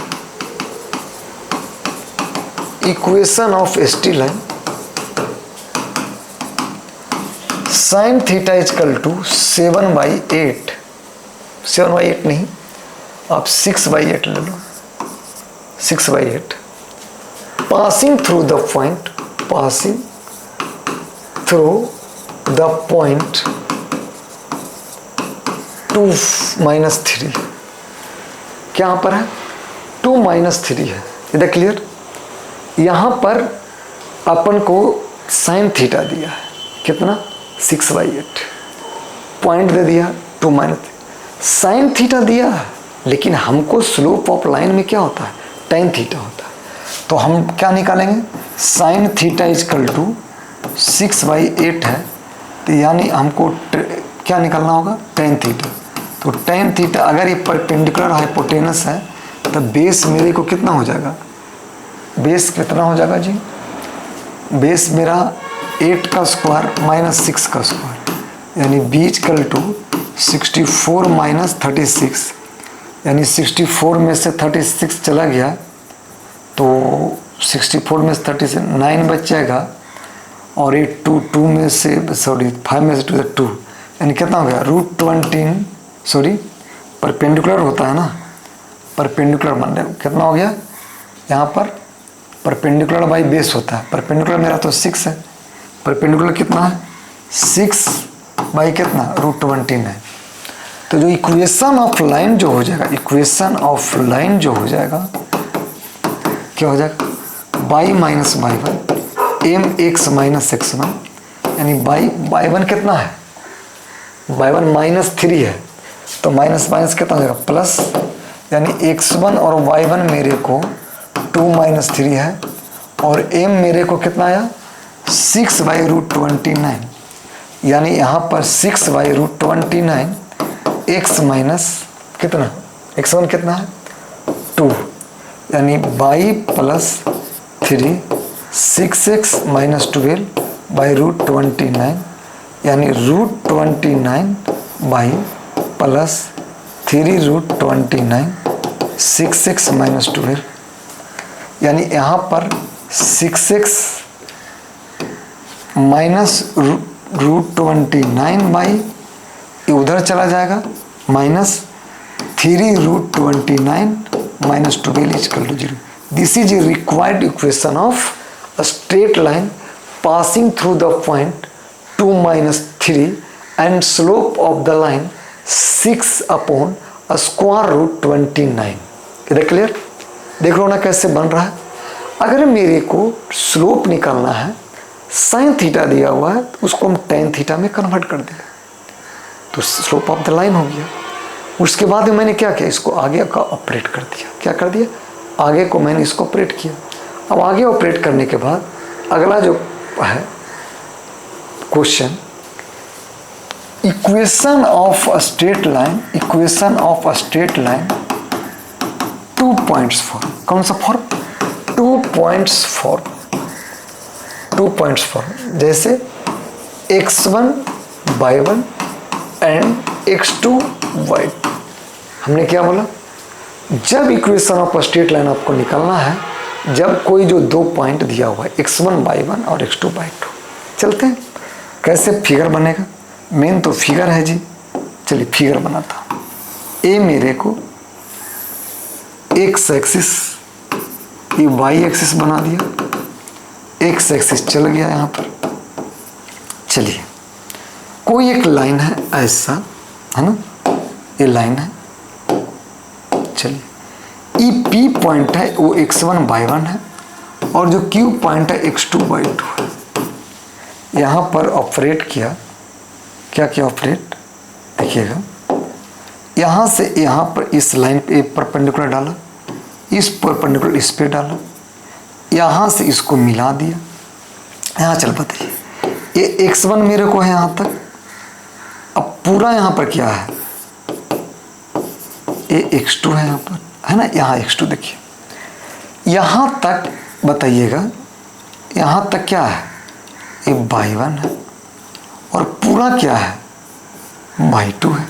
equation of straight line sine theta equal to 7/8, 7/8 नहीं, आप 6/8 ले लो, 6/8 passing through the point, passing through the point 2-3। क्या यहाँ पर है? 2-3 है। इधर क्लियर। यहाँ पर अपन को साइन थीटा दिया है, कितना? 6/8। पॉइंट दे दिया 2-, साइन थीटा दिया है, लेकिन हमको स्लोप ऑफ लाइन में क्या होता है? tan थीटा होता है। तो हम क्या निकालेंगे? साइन थीटा इक्वल टू 6/8 है, तो यानी हमको क्या निकालना होगा? tan theta. तो tan थीटा अगर ये परपेंडिकुलर हाइपोटेनस है तो बेस मेरे को कितना हो जाएगा? बेस कितना हो जाएगा जी? बेस मेरा 8 का स्क्वायर माइनस 6 का स्क्वायर, यानी b इक्वल टू 64 माइनस 36, यानी 64 में से 36 चला गया तो 64 में से 36 9 बच जाएगा, और 2 में से 5 में से 2, यानी कितना हो गया? √20, सॉरी परपेंडिकुलर होता है ना, परपेंडिकुलर मान रहे, कितना हो गया? यहाँ पर परपेंडिकुलर बाई बेस होता है, परपेंडिकुलर मेरा तो 6 है, परपेंडिकुलर कितना है? 6 बाई कितना √29। तो जो इक्वेशन ऑफ लाइन जो हो जाएगा, इक्वेशन ऑफ लाइन जो हो जाएगा क्या हो जाएगा, y minus y one M x minus x one, यानी बाई वन कितना है, बाई वन -3 है, तो माइनस माइनस कितना हो जाएगा प्लस, यानी x1 और y1 मेरे को 2 - 3 है, और m मेरे को कितना आया 6/√29, यानी यहाँ पर 6/√29 x माइनस कितना, x1 कितना है 2, यानी बाई प्लस 3 6x - 12/√29, यानी √29 बाई प्लस 3√29 6x - 12, यानी यहाँ पर 6x -√29 बाई ये उधर चला जाएगा minus 3√29 - 12 = 0। This is a required equation of a straight line passing through the point 2 - 3 and slope of the line 6/√29। इधर क्लियर, देख लो ना कैसे बन रहा है। अगर मेरे को स्लोप निकालना है, साइन थीटा दिया हुआ है, तो उसको हम टेन थीटा में कन्वर्ट कर देंगे, तो स्लोप ऑफ द लाइन हो गया। उसके बाद में मैंने क्या किया, इसको आगे का ऑपरेट कर दिया। क्या कर दिया, आगे को मैंने इसको ऑपरेट किया। अब आगे ऑपरेट करने के बाद अगला जो है question, equation of a straight line, equation of a straight line 2 points form. कौन सा form, 2 points form, 2 points form. जैसे x1 y1 and x2 y2। हमने क्या बोला, जब equation of a straight line आपको निकालना है, जब कोई जो 2 पॉइंट दिया हुआ है x1 y1 और x2 y2। चलते हैं कैसे फिगर बनेगा, मेन तो फिगर है जी। चलिए फिगर बनाता हूँ। ए मेरे को x एक्सिस, ये y एक्सिस बना दिया, x एक्सिस चल गया यहाँ पर। चलिए कोई एक लाइन है ऐसा, है ना, ये लाइन है। चलिए ई पी पॉइंट है वो x1 y1 है, और जो क्यू पॉइंट है x2 y2 है। यहाँ पर ऑपरेट किया, क्या क्या ऑपरेट देखिएगा, यहाँ से यहाँ पर इस लाइन पे परपेंडिकुलर डाला, इस परपेंडिकुलर इस पे डाला, यहाँ से इसको मिला दिया। यहाँ चल बताइए, ये x1 मेरे को है यहाँ तक। अब पूरा यहाँ पर क्या है, ये x2 है यहाँ पर, है ना, यहाँ x2 देखिए। यहाँ तक बताइएगा, यहाँ तक क्या है, ये y1 है, और पूरा क्या है y2 है।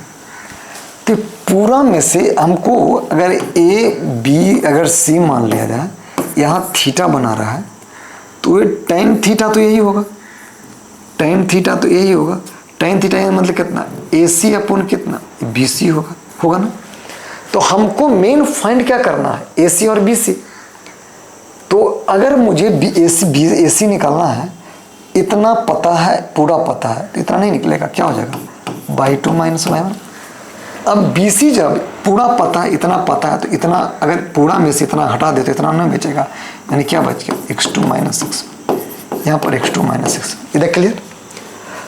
तो पूरा में से हमको अगर a b अगर c मान लिया जाए, यहाँ थीटा बना रहा है, तो ये tan थीटा तो यही होगा, tan थीटा तो यही होगा। tan थीटा मतलब कितना, AC अपॉन कितना BC होगा, होगा ना। तो हमको मेन फाइंड क्या करना है, AC और BC। तो अगर मुझे AC निकालना है, इतना पता है, पूरा पता है, तो इतना नहीं निकलेगा, क्या हो जाएगा y2 - y1। अब BC जब पूरा पता है, इतना पता है, तो इतना अगर पूरा में से इतना हटा दे तो इतना नहीं बचेगा, यानी क्या बच गया x2 - x1, यहाँ पर x2 - x1। इधर क्लियर।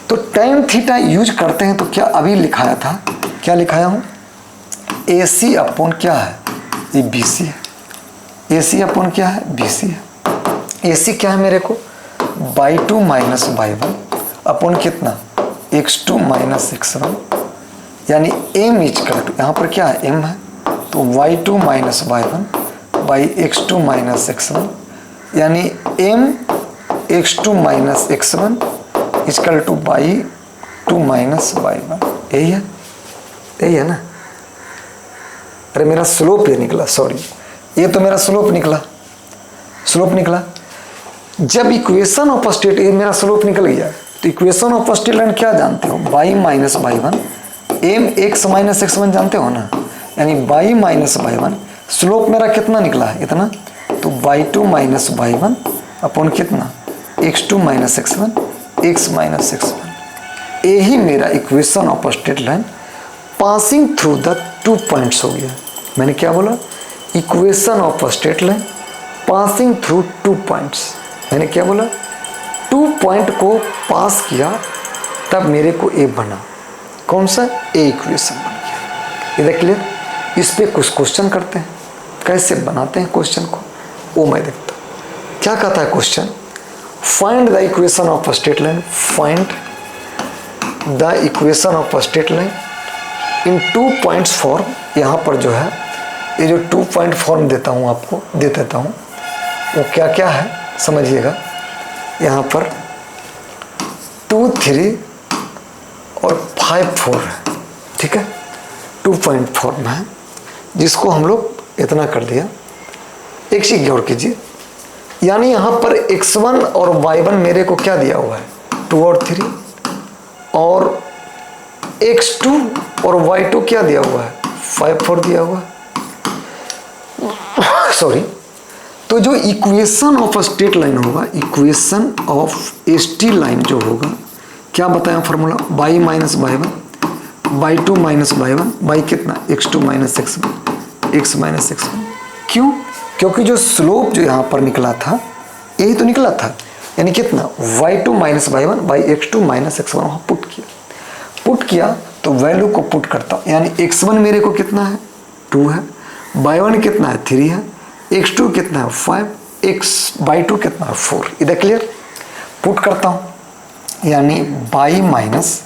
तो tan थीटा यूज करते हैं, तो क्या अभी लिखाया था, क्या लिखाया हूँ, AC अपॉन क्या है, ये BC है। AC अपॉन क्या है, BC है। AC क्या है मेरे को, y2 - y1 अपॉन कितना x2 - x1, यानी m इक्वल टू, यहाँ पर क्या है m है, तो y2 - y1 by x2 - x1, यानी m x2 - x1 equal to y2 - y1। यही है, यही है ना। अरे मेरा स्लोप ये निकला, सॉरी, ये तो मेरा स्लोप निकला, स्लोप निकला। जब इक्वेशन ऑफ स्ट्रेट, ये मेरा स्लोप निकल गया, तो इक्वेशन ऑफ स्ट्रेट लाइन क्या जानते हो, y - y1 m x - x1 जानते हो ना, यानी y - y1। स्लोप मेरा कितना निकला है, इतना, तो y2 - y1 अपॉन कितना x2 - x1 x - x1। यही मेरा equation of straight line passing through the 2 points हो गया। मैंने क्या बोला? Equation of straight line passing through 2 points. मैंने क्या बोला? 2 पॉइंट को पास किया तब मेरे को ए बना। कौन सा? ए इक्वेशन बन गया। इधर क्लियर? इस पे कुछ क्वेश्चन करते हैं, कैसे बनाते हैं क्वेश्चन को वो मैं देखता हूँ। क्या कहता है question? Find the equation of straight line, find the equation of straight line in 2 points form. यहाँ पर जो है ये जो 2 पॉइंट फॉर्म देता हूँ आपको, दे देता हूँ, वो क्या क्या है समझिएगा। यहाँ पर 2, 3 और 5, 4 है, ठीक है। 2 पॉइंट फॉर्म है जिसको हम लोग इतना कर दिया। एक चीज गौर कीजिए, यानी यहाँ पर x1 और y1 मेरे को क्या दिया हुआ है? 2 और 3, और x2 और y2 क्या दिया हुआ है? 5, 4 दिया हुआ है। सॉरी। तो जो इक्वेशन ऑफ स्ट्रेट लाइन होगा, इक्वेशन ऑफ एसटी लाइन जो होगा, क्या बताया formula? y minus y1, y2 minus y1, y कितना? x2 minus x1, x minus x1। क्यों? क्योंकि जो स्लोप जो यहाँ पर निकला था यही तो निकला था, यानी कितना? y2 minus y1 by x2 minus x1 वहाँ पुट किया तो वैल्यू को पुट करता हूँ, यानी x1 मेरे को कितना है? 2 है, y1 कितना है? 3 है, x2 कितना है? 5, y2 कितना है? 4। इधर क्लियर? पुट करता हूँ, यानी y minus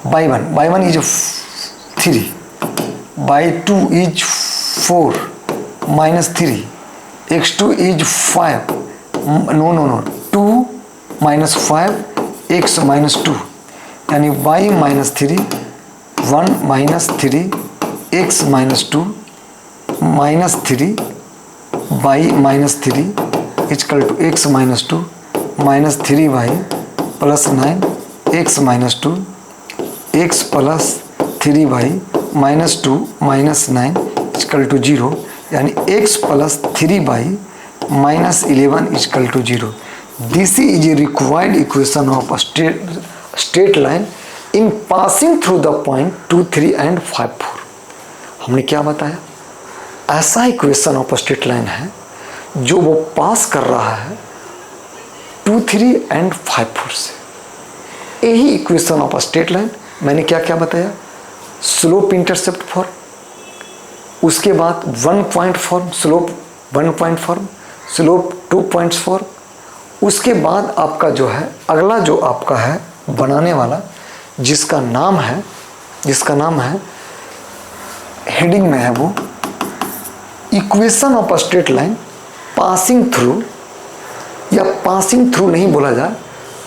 y1 is 3, y2 is 4 minus 3, x2 is 5, no 2 minus 5, x minus 2, यानी y minus 3, 1 minus 3, x minus 2 minus 3, y minus 3 equal to x minus 2 minus 3y plus 9, x minus 2, x plus 3y minus 2 minus 9 equal to 0, यानी x plus 3y minus 11 equal to 0। This is a required equation of straight line in passing through the point 2, 3 and 5, 4। हमने क्या बताया? ऐसा equation of straight line है जो वो पास कर रहा है 2, 3 एंड 5, 4 से। यही इक्वेशन ऑफ स्ट्रेट लाइन मैंने क्या क्या बताया? स्लोप इंटरसेप्ट फॉर्म, उसके बाद 1 point form, slope 1 point form, slope 2 points form, उसके बाद आपका जो है अगला जो आपका है बनाने वाला, जिसका नाम है हेडिंग में है वो equation of straight line passing through, या पासिंग थ्रू नहीं बोला जाए,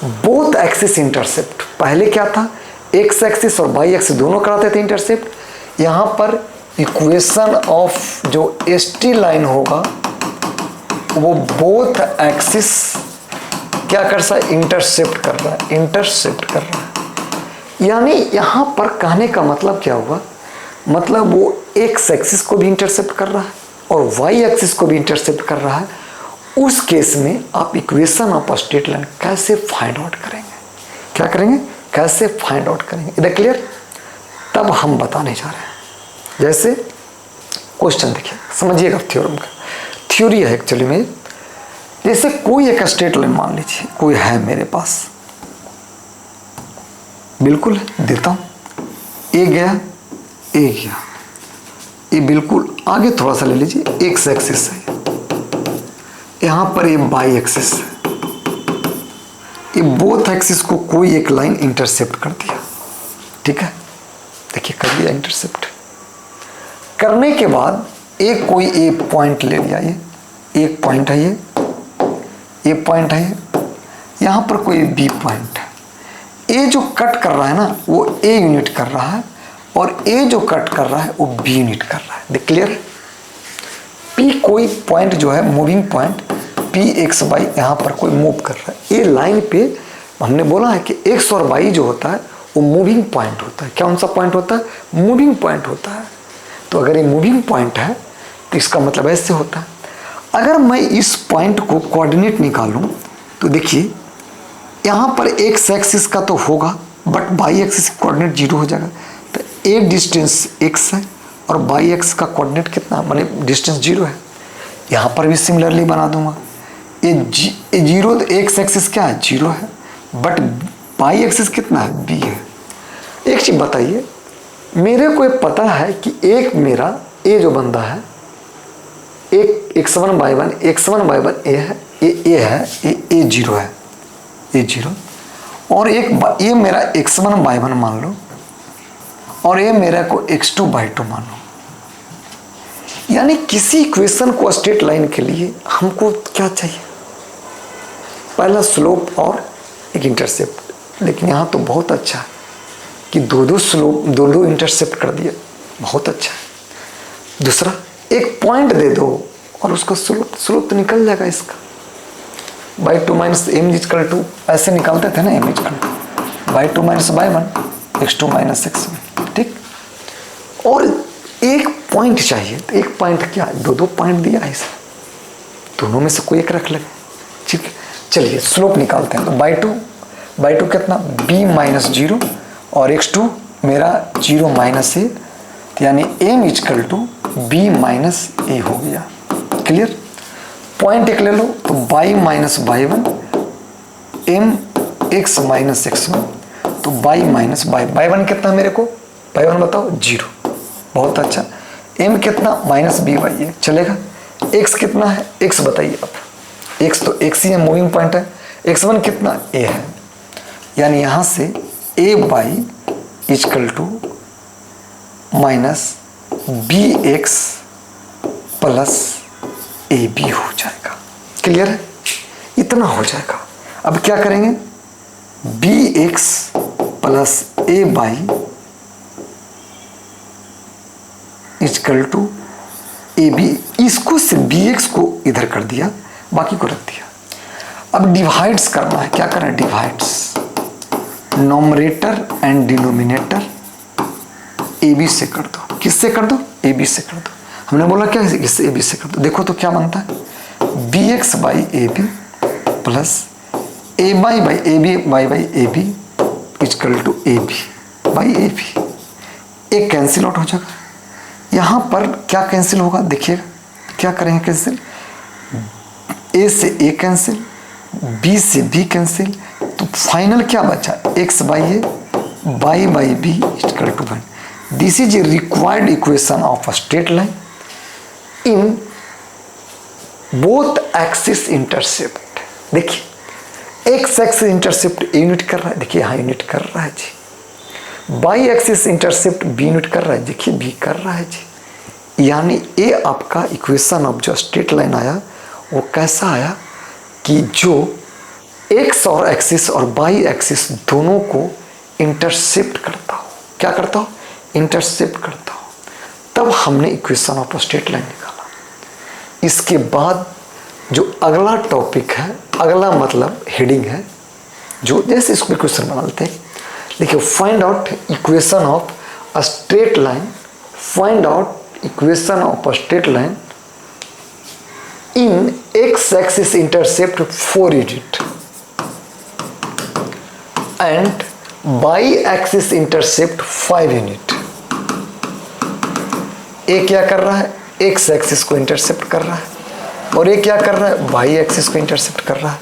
बोथ एक्सिस इंटरसेप्ट। पहले क्या था? एक्स एक्सिस और वाई एक्सिस दोनों कराते थे इंटरसेप्ट। यहाँ पर इक्वेशन ऑफ जो एसटी लाइन होगा वो बोथ एक्सिस क्या कर रहा है? इंटरसेप्ट कर रहा है। यानी यहाँ पर कहने का मतलब क्या हुआ? मतलब वो एक्स एक्सिस को भी इंटरसेप्ट कर रहा है और वाई एक्सिस को भी इंटरसेप्ट कर रहा है। उस केस में आप इक्वेशन ऑफ स्ट्रेट लाइन कैसे फाइंड आउट करेंगे? क्या करेंगे? कैसे फाइंड आउट करेंगे? इधर क्लियर? तब हम बताने जा रहे हैं। जैसे क्वेश्चन देखिए, समझिएगा थ्योरम का। थ्योरी है एक्चुअली में, जैसे कोई एक स्ट्रेट लाइन मान लीजिए, कोई है मेरे पास, बिल्कुल देता हूँ, ए गया, ये बिल्कुल आगे थोड़ा सा ले लीजिए, एक्स एक्सिस है, यहाँ पर ये वाई एक्सिस है, ये बोथ एक्सिस को कोई एक लाइन इंटरसेप्ट कर दिया। ठीक है, देखिए कर दिया इंटरसेप्ट। करने के बाद एक कोई ए पॉइंट ले लिया, ये एक पॉइंट है, ये पॉइंट है, यहाँ पर कोई बी पॉइंट है। ए जो कट कर रहा है ना वो ए यूनिट कर रहा है और ए जो कट कर रहा है वो बी यूनिट कर रहा है। क्लियर? पी कोई पॉइंट जो है moving point P x y यहाँ पर कोई मूव कर रहा है। ये लाइन पे हमने बोला है कि एक्स और वाई जो होता है वो मूविंग पॉइंट होता है। कौन सा पॉइंट होता है? मूविंग पॉइंट होता है। तो अगर ये मूविंग पॉइंट है तो इसका मतलब ऐसे होता है। अगर मैं इस पॉइंट को कोऑर्डिनेट निकालूं तो देखिए यहाँ पर एक्स एक्सिस का तो होगा but why axis coordinate zero हो जाएगा। तो एक डिस्टेंस एक्स है और वाई एक्स का कोऑर्डिनेट कितना, माने डिस्टेंस जीरो है। यहाँ पर भी सिमिलरली बना दूंगा। ये जीरो, एक्स एक्सिस क्या है, जीरो है, बट वाई एक्सिस कितना है, बी है। एक चीज बताइए, मेरे को पता है कि एक मेरा ए जो बंदा है, एक x1y1 ए है, ए है, ए जीरो है, ए जीरो, और एक ये मेरा x1y1 मान लो और ये मेरा को x2y2 मान लो। यानी किसी इक्वेशन को स्ट्रेट लाइन के लिए हमको क्या चाहिए, पहला स्लोप और एक इंटरसेप्ट। लेकिन यहाँ तो बहुत अच्छा है कि दो स्लोप दो इंटरसेप्ट कर दिया, बहुत अच्छा है। दूसरा, एक पॉइंट दे दो और उसका स्लोप तो निकल जाएगा इसका। Y two minus M equal to, ऐसे निकालते थे ना, M equal to y two minus y one x two minus x one, ठीक। और एक पॉइंट चाहिए, तो एक पॉइंट क्या, दो पॉइंट दिया है इसे, दोनों में से कोई एक रख लेंगे, ठीक है। चलिए स्लोप निकालते हैं। तो बाई टू कितना, बी माइनस जीरो और x2 मेरा जीरो माइनस ए, यानी M equal to B minus A हो गया। क्लियर। पॉइंट एक ले लो, तो y minus y one M x minus x one, तो बाई माइनस बाई वन कितना मेरे को, बाई वन बताओ, जीरो, बहुत अच्छा। एम कितना, माइनस बी बाई ए, चलेगा। एक्स कितना है, एक्स बताइए अब, एक्स तो एक्स ही है, मूविंग पॉइंट है। एक्स वन कितना, ए है, यानी यहां से A y equal to minus B x plus A B हो जाएगा। क्लियर है, इतना हो जाएगा। अब क्या करेंगे, B x plus A y equal to A B, इसको से बी एक्स को इधर कर दिया, बाकी को रख दिया। अब डिवाइड्स करना है, क्या करना है, divides, numerator and denominator A B से कर दो। किससे कर दो, ए बी से कर दो। हमने बोला क्या, इससे ए बी से कर दो। देखो तो क्या बनता है, B x by A B plus A y by A B by by A B equal to A B by A B. एक कैंसिल आउट हो जाएगा। यहाँ पर क्या कैंसिल होगा, देखिएगा क्या करेंगे कैंसिल, ए से ए कैंसिल, बी से बी कैंसिल, तो फाइनल क्या बचा, X by A y by B equal to one. This is a required equation of a straight line in both axis intercept. देखिए एक्स एक्सिस इंटरसेप्ट यूनिट कर रहा है, देखिए यहाँ यूनिट कर रहा है जी। Y axis intercept B unit कर रहा है, देखिए बी कर रहा है जी। यानी ये आपका इक्वेशन ऑफ जो स्ट्रेट लाइन आया वो कैसा आया कि जो एक्स और एक्सिस और बाई एक्सिस दोनों को इंटरसेप्ट करता हो। क्या करता हो, इंटरसेप्ट करता हो। तब हमने इक्वेशन ऑफ स्ट्रेट लाइन निकाला। इसके बाद जो अगला टॉपिक है, अगला मतलब हेडिंग है, जो जैसे इसको इक्वेशन बनाते हैं, देखिए find out equation of a straight line, find out equation of a straight line in X axis intercept 4 unit and y axis intercept 5 unit. A क्या कर रहा है, एक्स एक्सिस को इंटरसेप्ट कर रहा है और ये क्या कर रहा है, बाई एक्सिस को इंटरसेप्ट कर रहा है।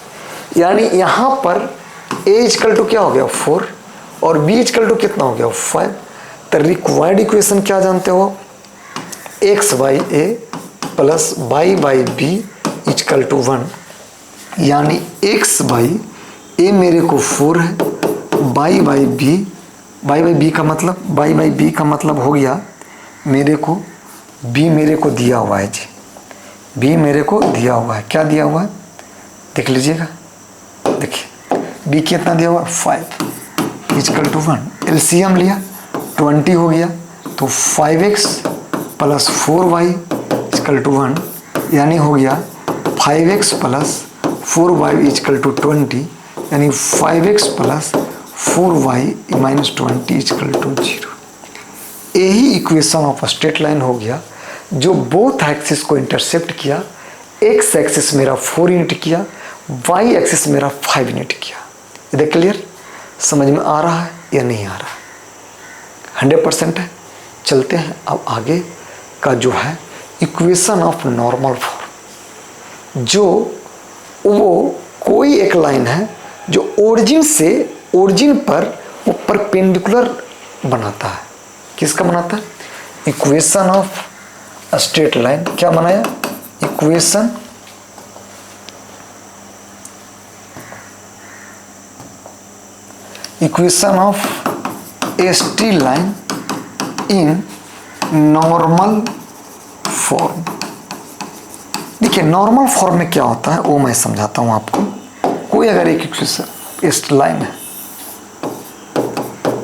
यानी यहाँ पर ए इक्वल टू क्या हो गया 4 और बी इक्वल टू कितना हो गया 5। तो रिक्वायर्ड इक्वेशन क्या जानते हो, x by A plus y by B equal to 1। यानी एक्स बाई ए मेरे को 4 है, बाई बाई बी का मतलब, बाई बाई बी का मतलब हो गया मेरे को बी मेरे को दिया हुआ है जी, बी मेरे को दिया हुआ है। क्या दिया हुआ है देख लीजिएगा, देखिए बी कितना दिया हुआ है 5 इक्वल टू 1। एलसीएम लिया 20 हो गया, तो 5x plus 4y equal to 1, यानी हो गया 5x plus 4y equal to 20, यानी 5x plus 4y minus 20 equal to 0। यही इक्वेशन ऑफ स्ट्रेट लाइन हो गया जो बोथ एक्सिस को इंटरसेप्ट किया। एक्स एक्सिस मेरा 4 यूनिट किया, वाई एक्सिस मेरा 5 यूनिट किया। इधर क्लियर, समझ में आ रहा है या नहीं आ रहा है? 100% है। चलते हैं अब आगे का जो है इक्वेशन ऑफ नॉर्मल फॉर्म, जो वो कोई एक लाइन है जो ओरिजिन पर वो परपेंडिकुलर बनाता है। किसका बनाता है? Equation of straight line. क्या बनाया? Equation of a straight line in normal form. देखिए नॉर्मल फॉर्म में क्या होता है वो मैं समझाता हूं आपको। कोई अगर एक इक्वेशन स्ट्रेट लाइन है,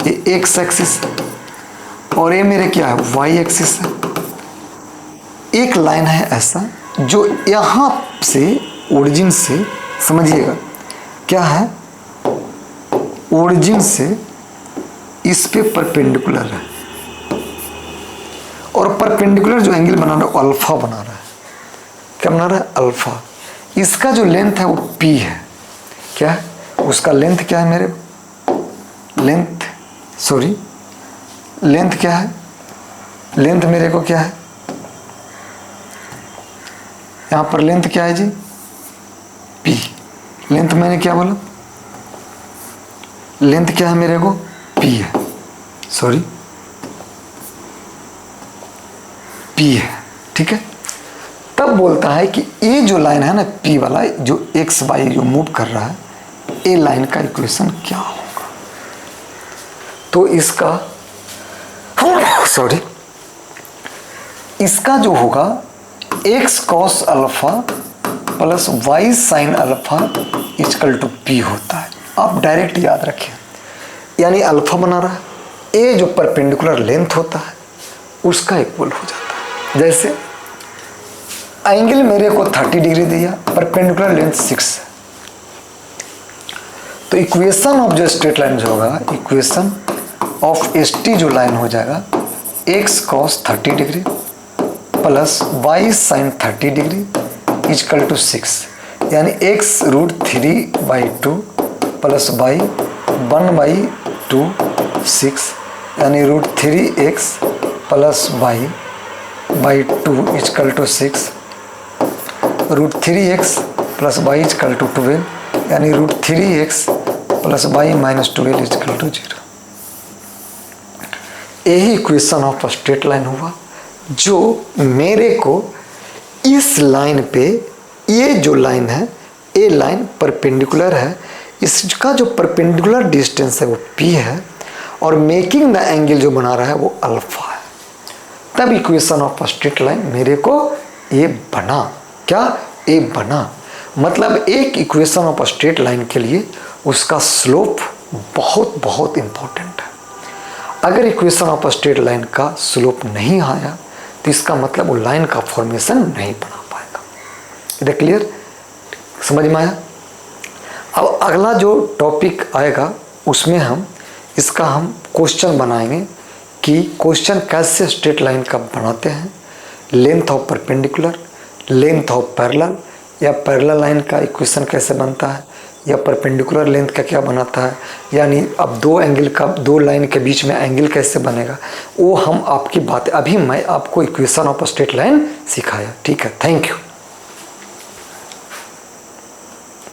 ये एक्स एक्सिस और ये मेरे क्या है वाई एक्सिस है। एक लाइन है ऐसा जो यहां से ओरिजिन से, समझिएगा क्या है, ओरिजिन से इस पे परपेंडिकुलर है और परपेंडिकुलर जो एंगल बना रहा है अल्फा बना रहा है। क्या बना रहा है? अल्फा। इसका जो लेंथ है वो पी है। क्या है उसका लेंथ? क्या है मेरे लेंथ क्या है? लेंथ मेरे को क्या है? यहां पर लेंथ क्या है जी? पी। लेंथ मैंने क्या बोला? लेंथ क्या है मेरे को? पी है। पी है, ठीक है। तब बोलता है कि ये जो लाइन है ना पी वाला, जो एक्स वाई जो मूव कर रहा है, ये लाइन का इक्वेशन क्या होगा? तो इसका जो होगा x cos alpha plus y sine alpha equal to P होता है। आप डायरेक्ट याद रखें, यानी अल्फा बना रहा है, ए जो परपेंडिकुलर लेंथ होता है उसका इक्वल हो जाता है। जैसे एंगल मेरे को 30 डिग्री दिया, परपेंडिकुलर लेंथ 6, तो इक्वेशन ऑफ जो स्ट्रेट लाइन जो होगा, इक्वेशन ऑफ एस टी जो लाइन हो जाएगा x cos 30 degree plus y sine 30 degree equal to 6, यानी एक्स रूट 3/2 प्लस वाई 1/2 6, यानी root 3x plus y/2 equal to 6, root 3x plus y equal to 12, यानी root 3x plus y minus 12 equal to 0। यही equation of straight line हुआ, जो मेरे को इस line पे, ये जो लाइन है ये लाइन परपेंडिकुलर है, इसका जो परपेंडिकुलर डिस्टेंस है वो p है और मेकिंग द एंगल जो बना रहा है वो अल्फा है। तब इक्वेशन ऑफ स्ट्रेट लाइन मेरे को ये बना। क्या? ये बना। मतलब एक इक्वेशन ऑफ स्ट्रेट लाइन के लिए उसका स्लोप बहुत बहुत इंपॉर्टेंट है। अगर इक्वेशन ऑफ स्ट्रेट लाइन का स्लोप नहीं आया तो इसका मतलब वो लाइन का फॉर्मेशन नहीं बना पाएगा। इधर क्लियर, समझ में आया? अब अगला जो टॉपिक आएगा उसमें हम क्वेश्चन बनाएंगे कि क्वेश्चन कैसे स्ट्रेट लाइन का बनाते हैं, length of perpendicular, length of parallel, या पैरेलल लाइन का इक्वेशन कैसे बनता है, या परपेंडिकुलर लेंथ का क्या बनाता है, यानी अब दो लाइन के बीच में एंगल कैसे बनेगा, वो हम आपकी बातें, अभी मैं आपको इक्वेशन ऑफ स्ट्रेट लाइन सिखाया। ठीक है, थैंक यू।